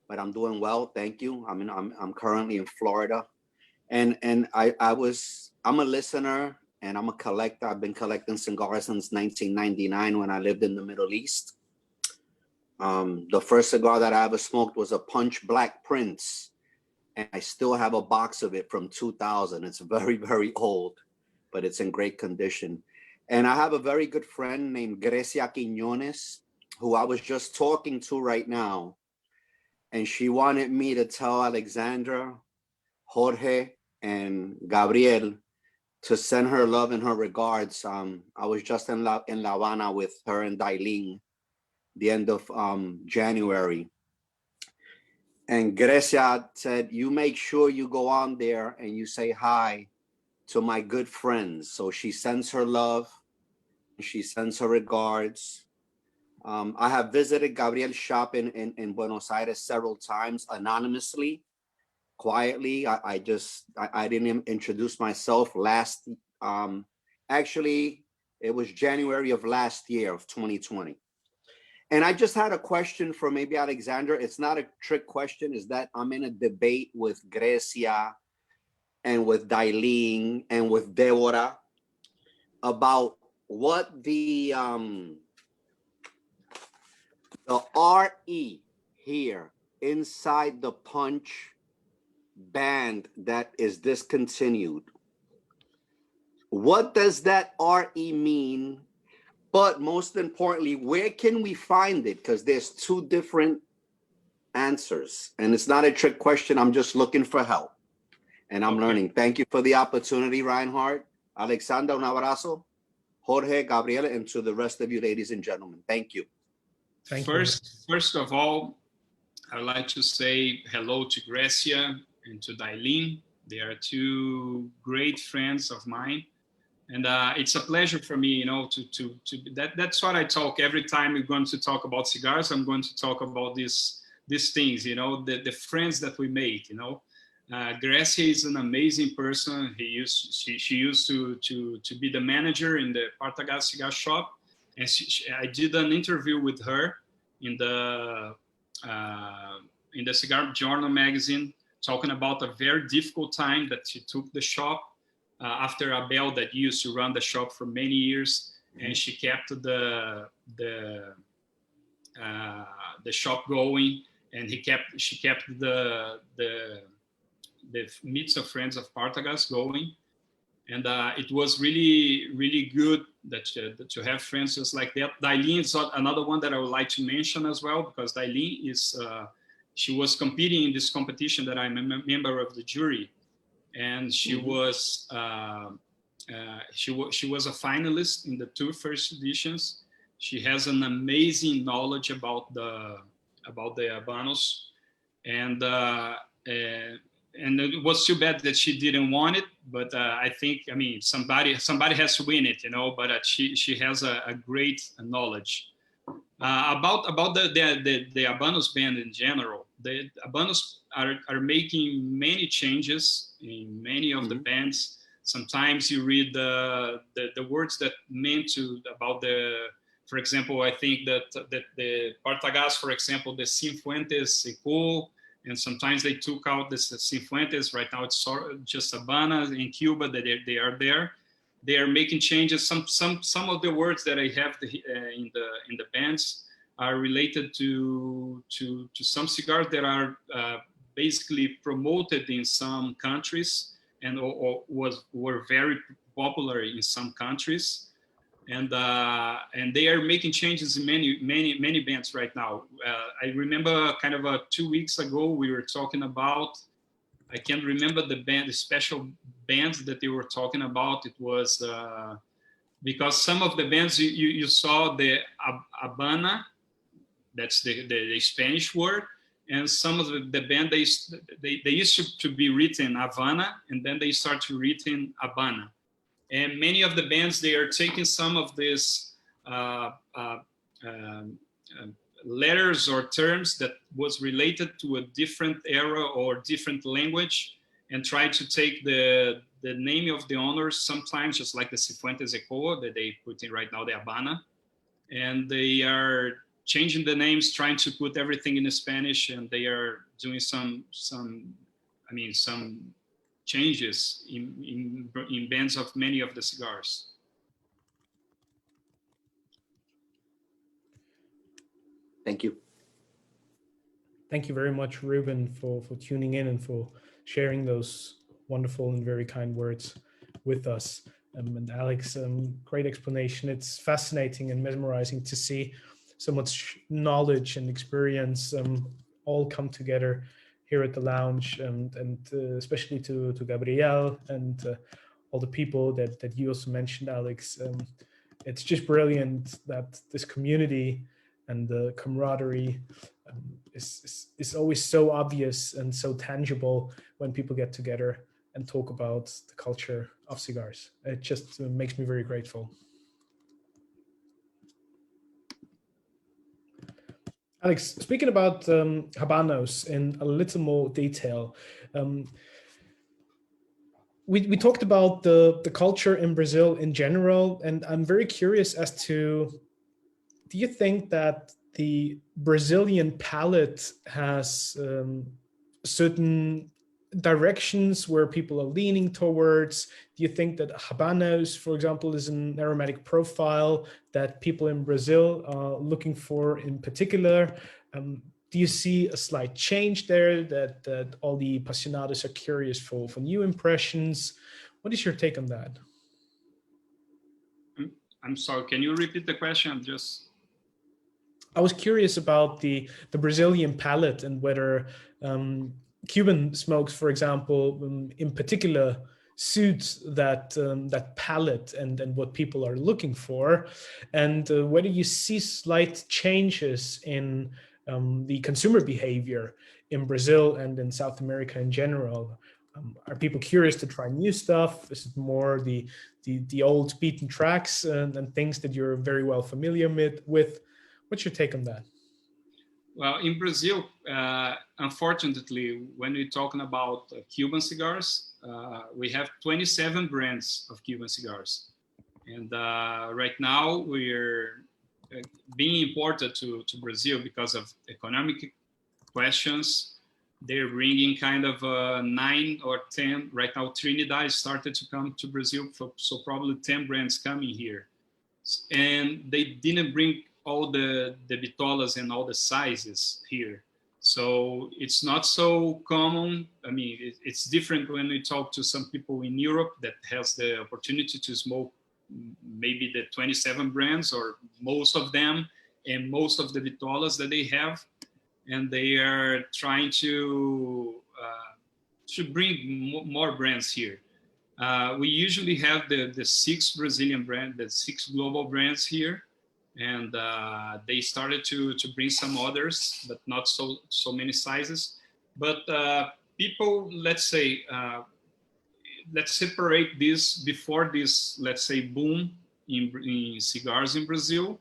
but I'm doing well. Thank you. I'm currently in Florida, and I'm a listener and I'm a collector. I've been collecting cigars since 1999 when I lived in the Middle East. The first cigar that I ever smoked was a Punch Black Prince. And I still have a box of it from 2000. It's very, very old, but it's in great condition. And I have a very good friend named Grecia Quiñones, who I was just talking to right now. And she wanted me to tell Alexandra, Jorge, and Gabriel to send her love and her regards. I was just in La Habana with her and Dailin the end of January. And Grecia said, you make sure you go on there and you say hi to my good friends. So she sends her love. She sends her regards. I have visited Gabriel's shop in Buenos Aires several times anonymously, quietly. I didn't introduce myself actually, it was January of last year of 2020. And I just had a question for maybe Alexandra. It's not a trick question. Is that I'm in a debate with Grecia and with Dailin and with Deborah about what the RE here inside the punch band that is discontinued. What does that RE mean? But most importantly, where can we find it? Because there's two different answers. And it's not a trick question. I'm just looking for help. And I'm learning. Thank you for the opportunity, Reinhard. Alexandre, un abrazo. Jorge, Gabriela, and to the rest of you, ladies and gentlemen. Thank you. First of all, I'd like to say hello to Gracia and to Dailin. They are two great friends of mine. And it's a pleasure for me, you know, that's what I talk every time we're going to talk about cigars. I'm going to talk about these things, you know, the friends that we make, you know. Gracia is an amazing person. She used to be the manager in the Partagás cigar shop, and I did an interview with her in the Cigar Journal magazine, talking about a very difficult time that she took the shop after Abel that used to run the shop for many years, and she kept the shop going, and she kept the Meets of Friends of Partagás going, and it was really good that to have friends just like that. Dailin is another one that I would like to mention as well, because Dailin is she was competing in this competition that I'm a member of the jury, and she was a finalist in the two first editions. She has an amazing knowledge about the Habanos, and it was too bad that she didn't want it. But I think, I mean, somebody has to win it, you know. But she has a great knowledge about the Habanos band in general. The Habanos are making many changes in many of the bands. Sometimes you read the words that meant to about the. For example, I think that the Partagás, for example, the Cifuentes Eco, and sometimes they took out the Cifuentes. Right now, it's just Habanas in Cuba that they are there. They are making changes. Some of the words that I have in the bands are related to some cigars that are basically promoted in some countries and were very popular in some countries. And they are making changes in many bands right now. I remember kind of 2 weeks ago we were talking about. I can't remember the special bands that they were talking about. It was because some of the bands you saw the Habana, that's the Spanish word, and some of the band they used to be written Havana, and then they start to written Habana. And many of the bands, they are taking some of these letters or terms that was related to a different era or different language, and try to take the name of the owners, sometimes just like the Cifuentes Ecoa that they put in right now, the Habana. And they are changing the names, trying to put everything in Spanish, and they are doing some changes in bands of many of the cigars. Thank you. Thank you very much, Ruben, for tuning in and for sharing those wonderful and very kind words with us. And Alex, great explanation. It's fascinating and mesmerizing to see so much knowledge and experience all come together here at the lounge, and especially to Gabriel and all the people that you also mentioned, Alex. It's just brilliant that this community and the camaraderie is always so obvious and so tangible when people get together and talk about the culture of cigars. It just makes me very grateful. Alex, speaking about Habanos in a little more detail, we talked about the culture in Brazil in general, and I'm very curious as to, do you think that the Brazilian palate has certain directions where people are leaning towards? Do you think that Habanos, for example, is an aromatic profile that people in Brazil are looking for in particular? Do you see a slight change there, that all the apasionados are curious for new impressions? What is your take on that? I'm sorry, can you repeat the question? I was curious about the Brazilian palate and whether Cuban smokes, for example, in particular, suits that palate and what people are looking for, and whether you see slight changes in the consumer behavior in Brazil and in South America in general. Are people curious to try new stuff? Is it more the old beaten tracks and things that you're very well familiar with? What's your take on that? Well, in Brazil, unfortunately, when we're talking about Cuban cigars, we have 27 brands of Cuban cigars. And right now we're being imported to Brazil because of economic questions. They're bringing kind of 9 or 10. Right now, Trinidad started to come to Brazil, so probably 10 brands coming here. And they didn't bring all the vitolas and all the sizes here. So it's not so common. I mean, it's different when we talk to some people in Europe that has the opportunity to smoke maybe the 27 brands or most of them and most of the vitolas that they have. And they are trying to bring more brands here. We usually have the 6 Brazilian brands, the 6 global brands here. And they started to bring some others, but not so many sizes. But people, let's say, let's separate this before this, let's say, boom in cigars in Brazil,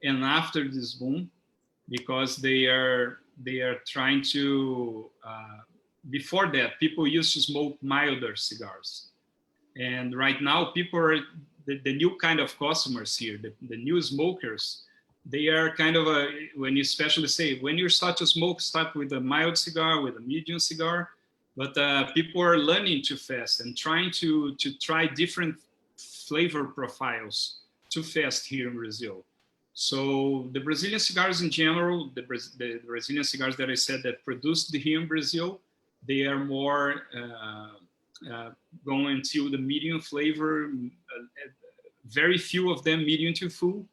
and after this boom, because they are trying to. Before that, people used to smoke milder cigars, and right now people are. The new kind of customers here, the new smokers, they are kind of when you especially say, when you start to smoke, start with a mild cigar, with a medium cigar, but people are learning too fast and trying to try different flavor profiles too fast here in Brazil. So the Brazilian cigars in general, the Brazilian cigars that I said that produced here in Brazil, they are more going to the medium flavor, very few of them medium to full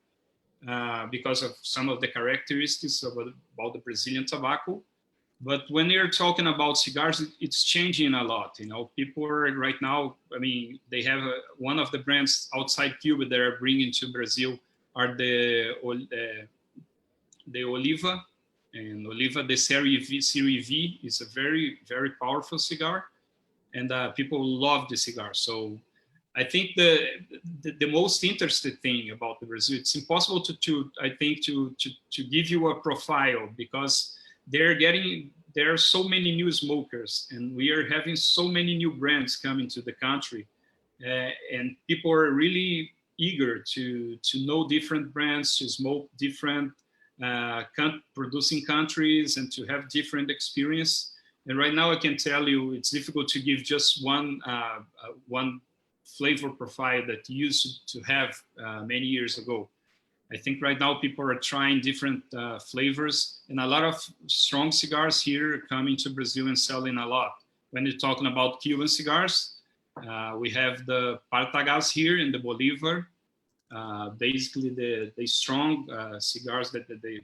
because of some of the characteristics about the Brazilian tobacco. But when you're talking about cigars, it's changing a lot. You know, people are right now, I mean, they have one of the brands outside Cuba that are bringing to Brazil are the Oliva, and Oliva, the Series V is a very, very powerful cigar. And people love the cigar. So I think the most interesting thing about the Brazil, it's impossible to give you a profile because there are so many new smokers and we are having so many new brands coming to the country, and people are really eager to know different brands, to smoke different producing countries, and to have different experience. And right now, I can tell you, it's difficult to give just one flavor profile that you used to have many years ago. I think right now people are trying different flavors, and a lot of strong cigars here are coming to Brazil and selling a lot. When you're talking about Cuban cigars, we have the Partagas here and the Bolivar. Basically, the strong cigars that the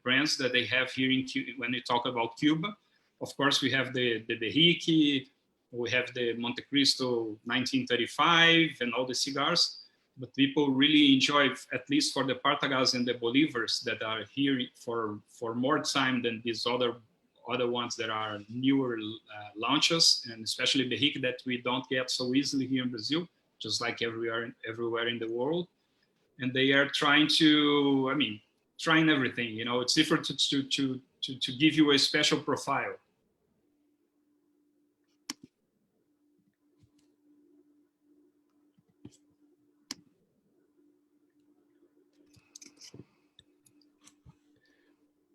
brands that they have here in Cuba, when you talk about Cuba. Of course, we have the Behike, we have the Monte Cristo 1935 and all the cigars, but people really enjoy, at least for the Partagas and the Bolivars that are here for more time than these other ones that are newer launches, and especially Behike that we don't get so easily here in Brazil, just like everywhere in the world. And they are trying everything, you know, it's different to give you a special profile.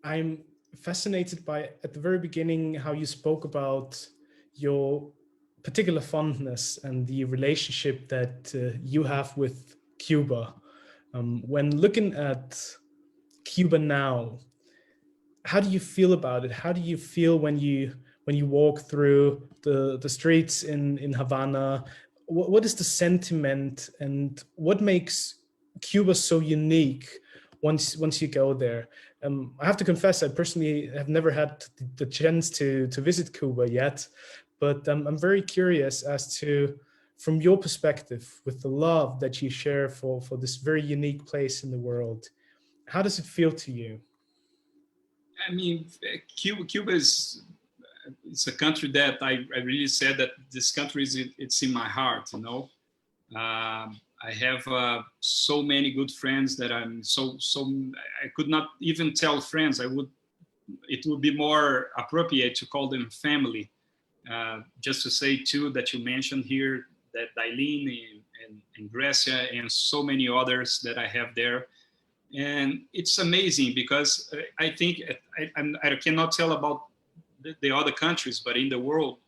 I'm fascinated by, at the very beginning, how you spoke about your particular fondness and the relationship that you have with Cuba. When looking at Cuba now, how do you feel about it? How do you feel when you walk through the streets in Havana? What is the sentiment, and what makes Cuba so unique once you go there? I have to confess, I personally have never had the chance to visit Cuba yet, but I'm very curious as to, from your perspective, with the love that you share for this very unique place in the world, how does it feel to you? I mean, Cuba is, it's a country that I really said that this country it's in my heart, you know. I have so many good friends that I'm so I could not even tell friends. It would be more appropriate to call them family. Just to say too that you mentioned here that Eileen and Grecia and so many others that I have there. And it's amazing because I think I cannot tell about the other countries, but in the world,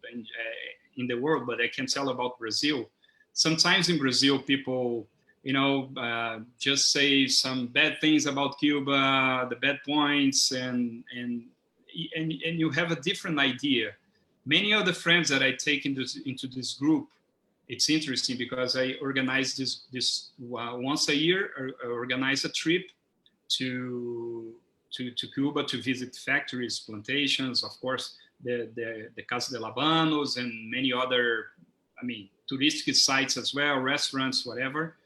but I can tell about Brazil. Sometimes in Brazil, people, you know, just say some bad things about Cuba, the bad points, and you have a different idea. Many of the friends that I take into this group, it's interesting because I organize this once a year. I organize a trip to Cuba to visit factories, plantations, of course, the Casa de Habanos and many other, I mean, touristic sites as well, restaurants, whatever.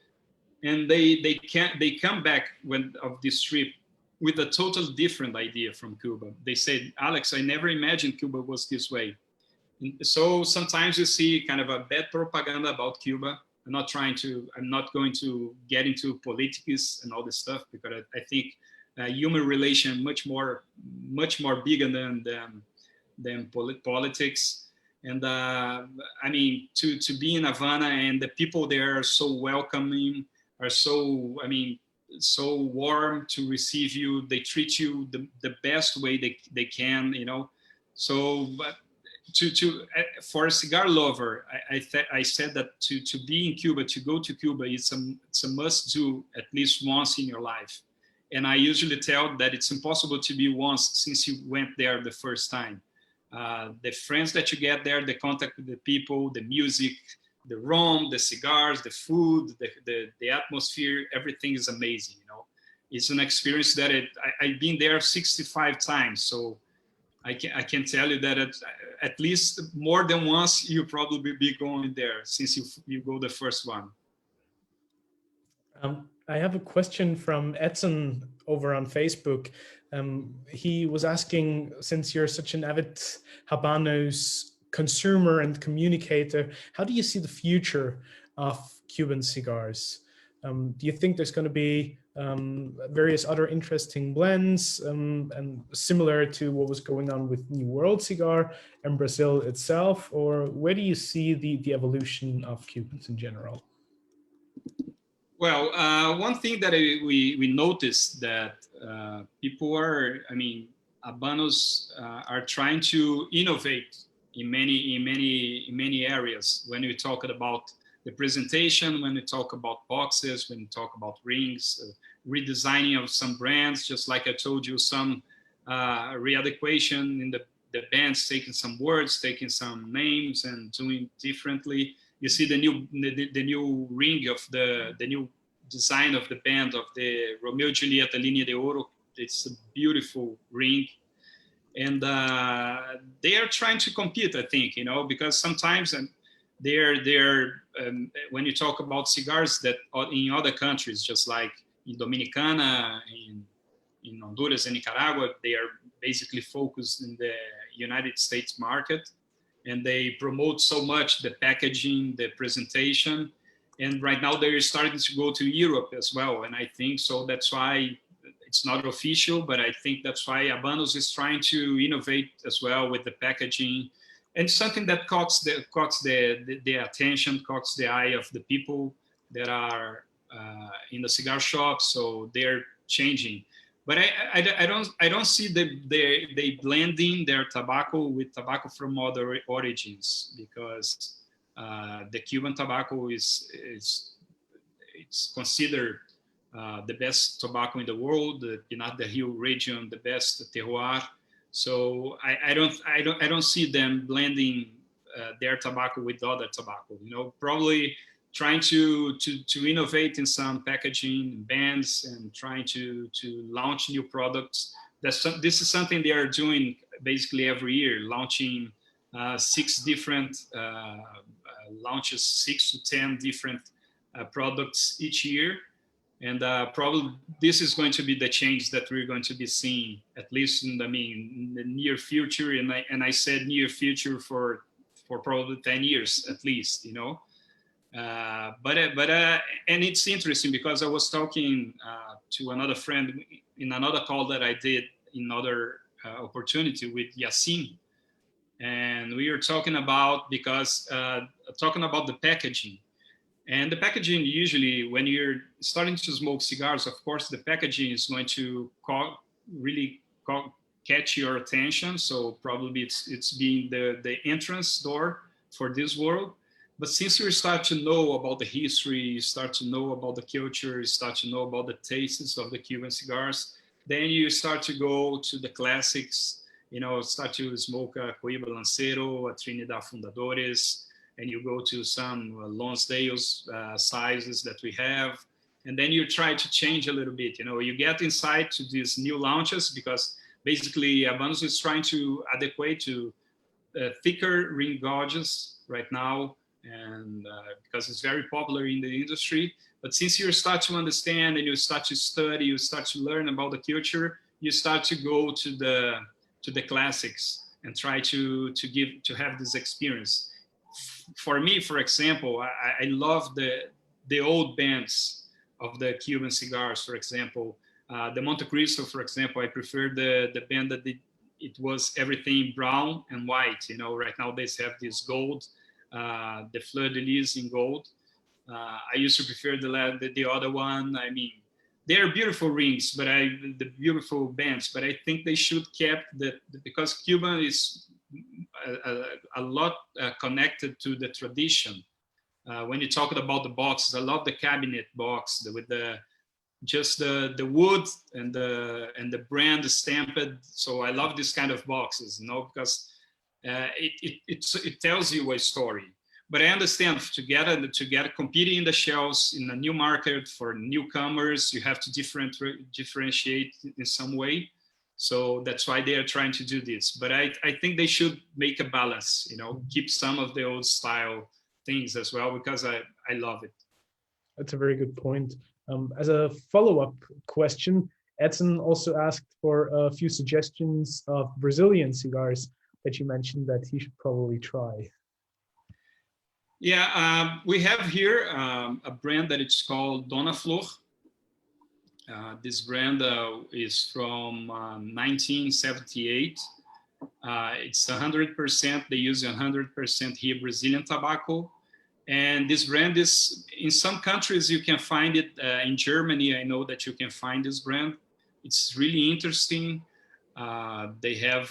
And they come back of this trip with a total different idea from Cuba. They said, Alex, I never imagined Cuba was this way. So sometimes you see kind of a bad propaganda about Cuba. I'm not going to get into politics and all this stuff because I think human relation much more bigger than politics. And I mean, to be in Havana and the people there are so welcoming, are so, I mean, so warm to receive you. They treat you the best way they can, you know. So, but for a cigar lover, I said that to be in Cuba, to go to Cuba, it's a must do at least once in your life. And I usually tell that it's impossible to be once since you went there the first time. The friends that you get there, the contact with the people, the music, the rum, the cigars, the food, the atmosphere, everything is amazing. You know, it's an experience that I've been there 65 times. So I can tell you that at least more than once you probably be going there since you go the first one. I have a question from Edson over on Facebook. He was asking, since you're such an avid Habanos consumer and communicator, how do you see the future of Cuban cigars? Do you think there's going to be various other interesting blends and similar to what was going on with New World Cigar and Brazil itself? Or where do you see the evolution of Cubans in general? Well, one thing that we noticed that people are, I mean, Habanos are trying to innovate in many areas. When we talk about the presentation, when we talk about boxes, when we talk about rings, redesigning of some brands, just like I told you, some readequation in the bands, taking some words, taking some names and doing differently. You see the new ring of the new design of the band of the Romeo and Julieta Linea de Oro. It's a beautiful ring. And they are trying to compete, I think, you know, because sometimes they're when you talk about cigars that in other countries, just like in Dominicana, in Honduras and Nicaragua, they are basically focused in the United States market. And they promote so much the packaging, the presentation. And right now they're starting to go to Europe as well. And I think so that's why it's not official, but I think that's why Habanos is trying to innovate as well with the packaging. And something that caught the attention, caught the eye of the people that are in the cigar shop. So they're changing. But I don't see they blending their tobacco with tobacco from other origins, because the Cuban tobacco is it's considered the best tobacco in the world, the Pinar del Rio region, the best terroir. So I don't see them blending their tobacco with other tobacco. You know, probably trying to innovate in some packaging bands and trying to launch new products. This is something they are doing basically every year, launching 6 different launches, 6 to 10 different products each year. And probably this is going to be the change that we're going to be seeing, at least in the near future. And I said near future for probably 10 years at least, you know. And it's interesting because I was talking to another friend in another call that I did in another opportunity with Yassin, and we were talking about the packaging. And the packaging, usually when you're starting to smoke cigars, of course, the packaging is going to catch your attention. So probably it's being the entrance door for this world. But since you start to know about the history, you start to know about the culture, you start to know about the tastes of the Cuban cigars, then you start to go to the classics, you know, start to smoke a Cohiba Lancero, a Trinidad Fundadores, and you go to some Lonsdale's sizes that we have. And then you try to change a little bit, you know, you get inside to these new launches, because basically Habanos is trying to adequate to thicker ring gauges right now, and because it's very popular in the industry. But since you start to understand and you start to study, you start to learn about the culture, you start to go to the classics and try to have this experience. For me, for example, I love the old bands of the Cuban cigars. For example, the Monte Cristo, for example, I prefer the band that it was everything brown and white. You know, right now they have this gold, the fleur de lis in gold. I used to prefer the other one. I mean, they're beautiful rings, but the beautiful bands. But I think they should keep because Cuban is a lot connected to the tradition. When you talk about the boxes, I love the cabinet box with the wood and the brand stamped. So I love this kind of boxes, you know, because it tells you a story. But I understand to get competing in the shelves in a new market for newcomers, you have to differentiate in some way. So that's why they are trying to do this. But I think they should make a balance, you know, keep some of the old style things as well, because I love it. That's a very good point. As a follow-up question, Edson also asked for a few suggestions of Brazilian cigars that you mentioned that he should probably try. Yeah, we have here a brand that it's called Dona Flor. This brand is from 1978. It's 100%, they use 100% here Brazilian tobacco. And this brand is, in some countries you can find it. In Germany, I know that you can find this brand. It's really interesting. They have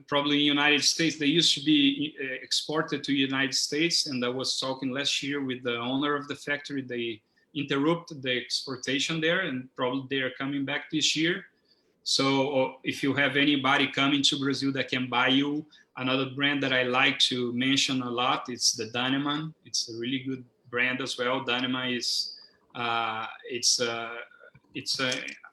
probably in the United States, they used to be exported to the United States. And I was talking last year with the owner of the factory. They interrupted the exportation there, and probably they are coming back this year. So if you have anybody coming to Brazil that can buy you, another brand that I like to mention a lot, it's the Dannemann. It's a really good brand as well. Dannemann is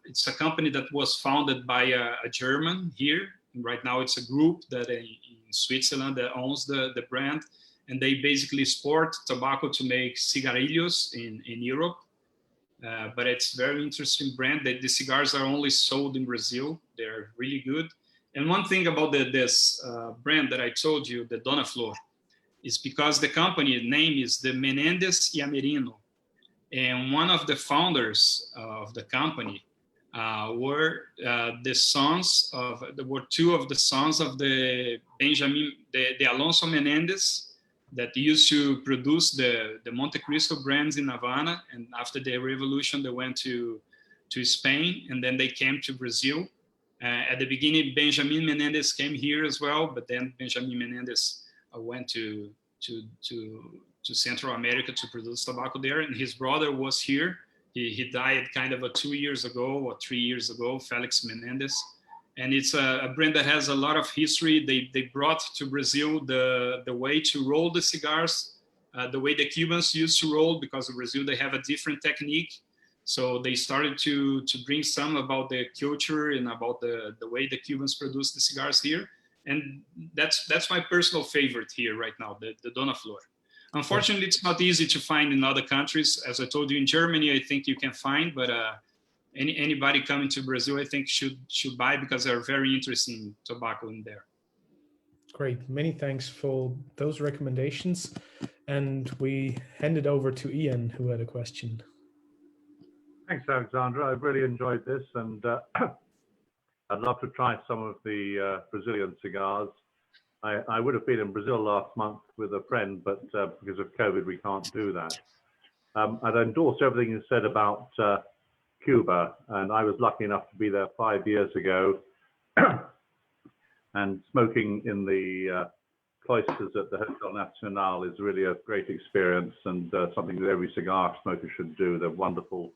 it's a company that was founded by a German here. Right now it's a group that in Switzerland that owns the brand, and they basically export tobacco to make cigarillos in Europe. But it's very interesting brand. The cigars are only sold in Brazil. They're really good. And one thing about this brand that I told you, the Dona Flor, is because the company name is the Menendez y Amerino. And one of the founders of the company were two of the sons of the Alonso Menendez that used to produce the Monte Cristo brands in Havana. And after the revolution, they went to to Spain, and then they came to Brazil. At the beginning, Benjamin Menendez came here as well, but then Benjamin Menendez went to Central America to produce tobacco there, and his brother was here. He died kind of 2 years ago or 3 years ago, Felix Menendez. And it's a brand that has a lot of history. They brought to Brazil the way to roll the cigars, the way the Cubans used to roll, because in Brazil they have a different technique. So they started to bring some about the culture and about the way the Cubans produce the cigars here. And that's my personal favorite here right now, the Dona Flor. Unfortunately, it's not easy to find in other countries. As I told you, in Germany, I think you can find, but anybody coming to Brazil, I think should buy, because they're very interesting tobacco in there. Great, many thanks for those recommendations. And we hand it over to Ian, who had a question. Thanks, Alexandra. I've really enjoyed this, and I'd love to try some of the Brazilian cigars. I would have been in Brazil last month with a friend, but because of COVID, we can't do that. I'd endorse everything you said about Cuba, and I was lucky enough to be there 5 years ago, and smoking in the cloisters at the Hotel Nacional is really a great experience, and something that every cigar smoker should do. They're wonderful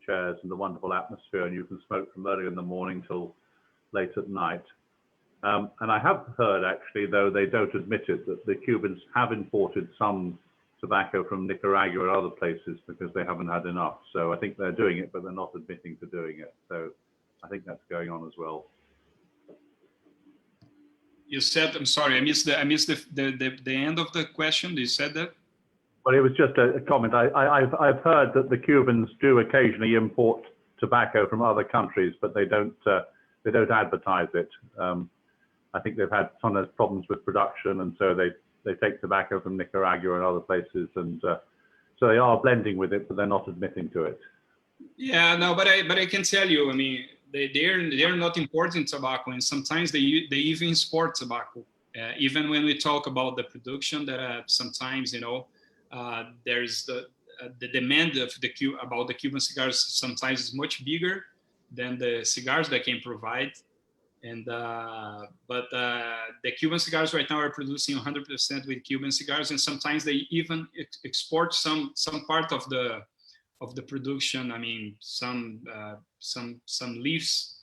chairs and the wonderful atmosphere, and you can smoke from early in the morning till late at night. And I have heard, actually, though they don't admit it, that the Cubans have imported some tobacco from Nicaragua and other places because they haven't had enough. So I think they're doing it, but they're not admitting to doing it. So I think that's going on as well. You said, I'm sorry, I missed the end of the question. You said that? Well, it was just a comment. I've heard that the Cubans do occasionally import tobacco from other countries, but they don't advertise it. I think they've had sometimes problems with production, and so they take tobacco from Nicaragua and other places, and so they are blending with it, but they're not admitting to it. Yeah, no, but I can tell you, I mean, they're not importing tobacco, and sometimes they even export tobacco. Even when we talk about the production, that sometimes, you know, there's the demand of about the Cuban cigars sometimes is much bigger than the cigars they can provide. And but the Cuban cigars right now are producing 100% with Cuban cigars, and sometimes they even export some part of the production. I mean, some leaves,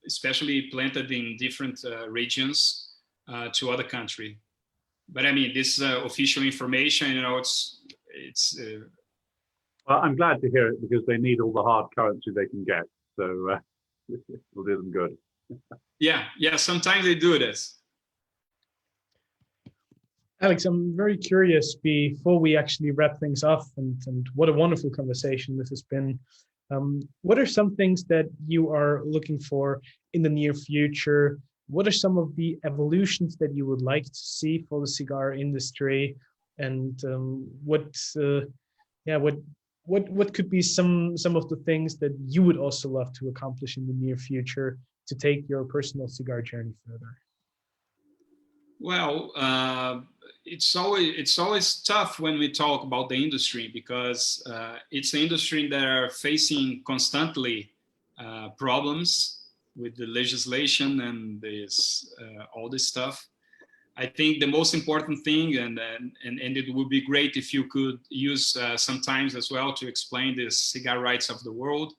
especially planted in different regions, to other country. But I mean, this is official information. You know, it's. Well, I'm glad to hear it, because they need all the hard currency they can get. So it'll do them good. Yeah, sometimes they do this. Alex, I'm very curious, before we actually wrap things up, and what a wonderful conversation this has been. What are some things that you are looking for in the near future? What are some of the evolutions that you would like to see for the cigar industry? And what could be some of the things that you would also love to accomplish in the near future to take your personal cigar journey further? Well, it's always tough when we talk about the industry, because it's an industry that are facing constantly problems with the legislation and this all this stuff. I think the most important thing, and it would be great if you could use sometimes as well to explain the cigar rights of the world.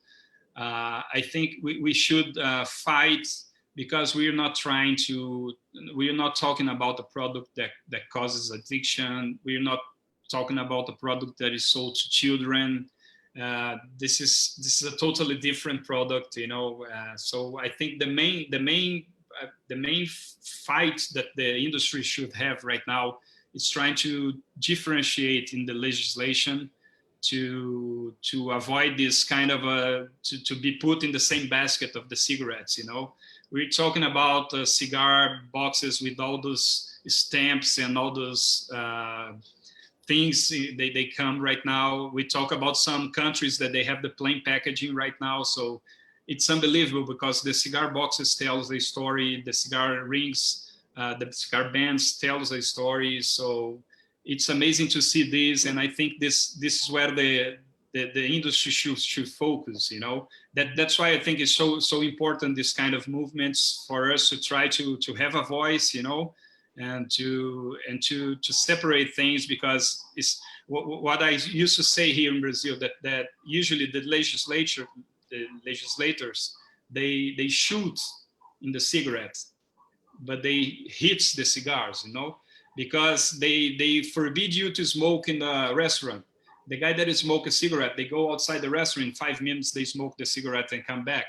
I think we should fight, because we're not talking about a product that causes addiction. We're not talking about a product that is sold to children. This is a totally different product, you know. So I think the main fight that the industry should have right now is trying to differentiate in the legislation to avoid this kind of to be put in the same basket of the cigarettes, you know. We're talking about cigar boxes with all those stamps and all those things they come right now. We talk about some countries that they have the plain packaging right now, so it's unbelievable, because the cigar boxes tells a story, the cigar rings, the cigar bands tells a story. So it's amazing to see this, and I think this is where the the industry should focus. That's why I think it's so important, this kind of movements, for us to try to have a voice, and to separate things, because it's what I used to say here in Brazil, that usually the legislators, they shoot in the cigarettes, but they hit the cigars, because they forbid you to smoke in the restaurant. The guy that smoke a cigarette, they go outside the restaurant, in 5 minutes they smoke the cigarette and come back.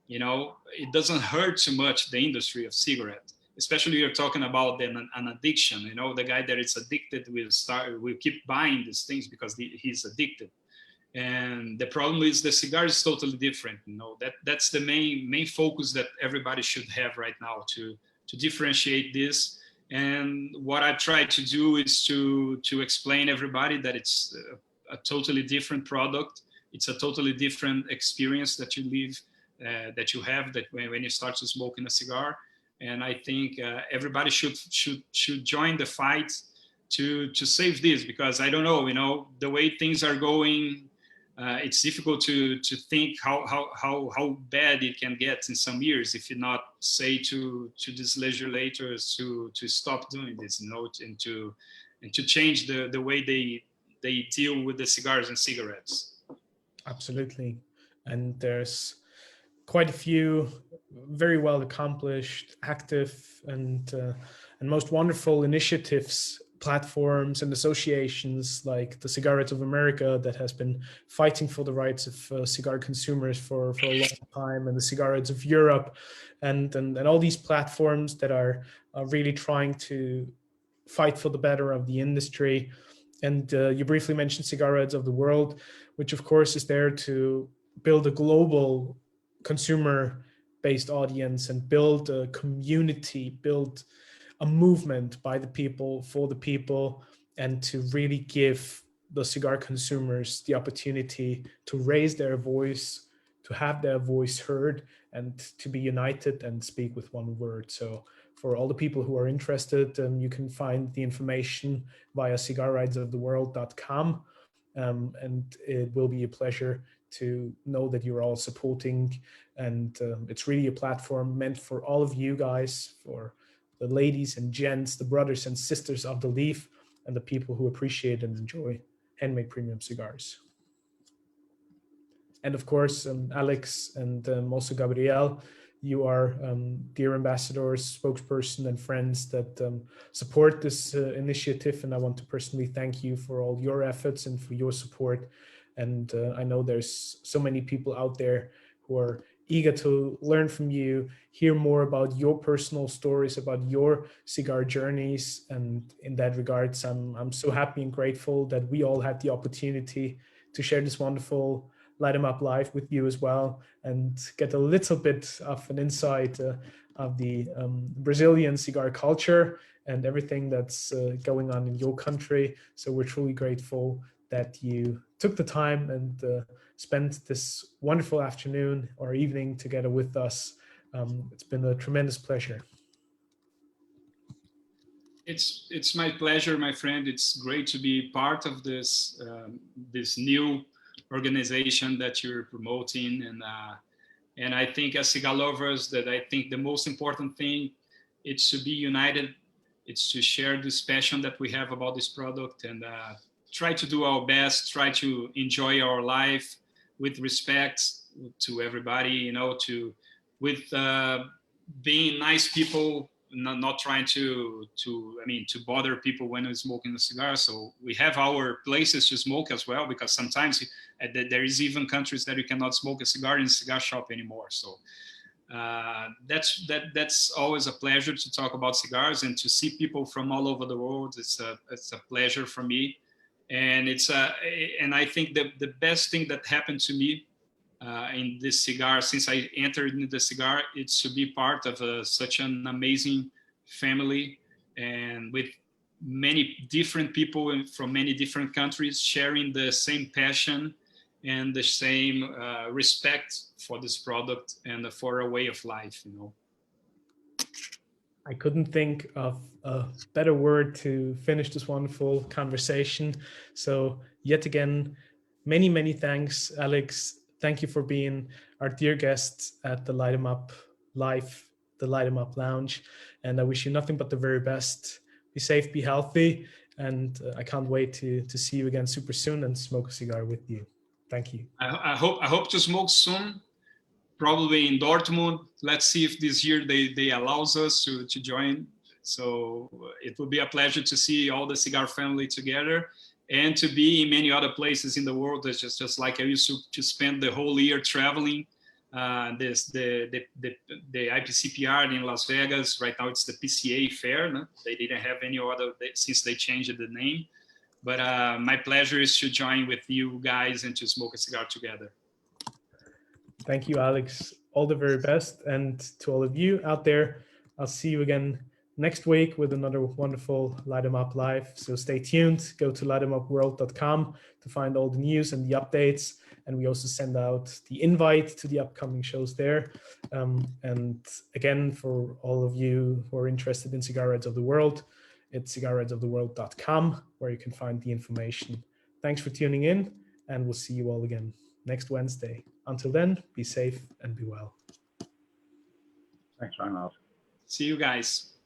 It doesn't hurt too much the industry of cigarette, especially you're talking about an addiction. The guy that is addicted will keep buying these things because he's addicted. And the problem is the cigar is totally different. That's the main focus that everybody should have right now, to differentiate this. And what I try to do is to explain everybody that it's a totally different product. It's a totally different experience that you live, that you have, that when you start to smoke in a cigar. And I think everybody should join the fight to save this, because I don't know, the way things are going, it's difficult to think how bad it can get in some years if you not say to these legislators to stop doing this, and to change the way they deal with the cigars and cigarettes. Absolutely. And there's quite a few very well accomplished, active, and most wonderful initiatives, platforms and associations like the Cigarettes of America, that has been fighting for the rights of cigar consumers for a long time, and the Cigarettes of Europe, and all these platforms that are really trying to fight for the better of the industry. And you briefly mentioned Cigarettes of the World, which of course is there to build a global consumer-based audience and build a community, build a movement by the people, for the people, and to really give the cigar consumers the opportunity to raise their voice, to have their voice heard, and to be united and speak with one word. So for all the people who are interested, you can find the information via cigarridesoftheworld.com. And it will be a pleasure to know that you're all supporting. And it's really a platform meant for all of you guys, for the ladies and gents, the brothers and sisters of the leaf, and the people who appreciate and enjoy handmade premium cigars. And of course, Alex and also Gabriel, you are dear ambassadors, spokesperson, and friends that support this initiative. And I want to personally thank you for all your efforts and for your support. And I know there's so many people out there who are eager to learn from you, hear more about your personal stories, about your cigar journeys. And in that regards, I'm so happy and grateful that we all had the opportunity to share this wonderful Light 'em Up Live with you as well, and get a little bit of an insight of the Brazilian cigar culture and everything that's going on in your country. So we're truly grateful that you took the time and spent this wonderful afternoon or evening together with us. It's been a tremendous pleasure. It's my pleasure, my friend. It's great to be part of this this new organization that you're promoting, and I think as cigar lovers, that I think the most important thing is to be united. It's to share this passion that we have about this product, and try to do our best, try to enjoy our life with respect to everybody, with being nice people, not trying to bother people when we're smoking a cigar. So we have our places to smoke as well, because sometimes there is even countries that you cannot smoke a cigar in a cigar shop anymore. So that's always a pleasure to talk about cigars and to see people from all over the world. It's a pleasure for me. And and I think the best thing that happened to me in this cigar, since I entered into the cigar, it's to be part of such an amazing family, and with many different people from many different countries sharing the same passion and the same respect for this product and for a way of life. I couldn't think of a better word to finish this wonderful conversation. So yet again, many, many thanks, Alex. Thank you for being our dear guest at the Light 'em Up Live, the Light 'em Up Lounge. And I wish you nothing but the very best. Be safe, be healthy. And I can't wait to see you again super soon and smoke a cigar with you. Thank you. I hope to smoke soon, probably in Dortmund. Let's see if this year they allows us to join. So it will be a pleasure to see all the cigar family together and to be in many other places in the world. It's just like I used to spend the whole year traveling. The IPCPR in Las Vegas, right now it's the PCA Fair. No? They didn't have any other since they changed the name. But my pleasure is to join with you guys and to smoke a cigar together. Thank you, Alex. All the very best. And to all of you out there, I'll see you again next week with another wonderful Light 'em Up Live. So stay tuned. Go to lightemupworld.com to find all the news and the updates. And we also send out the invite to the upcoming shows there. And again, for all of you who are interested in Cigar Reds of the World, it's cigarredsoftheworld.com where you can find the information. Thanks for tuning in, and we'll see you all again next Wednesday. Until then, be safe and be well. Thanks, Reinhard. See you guys.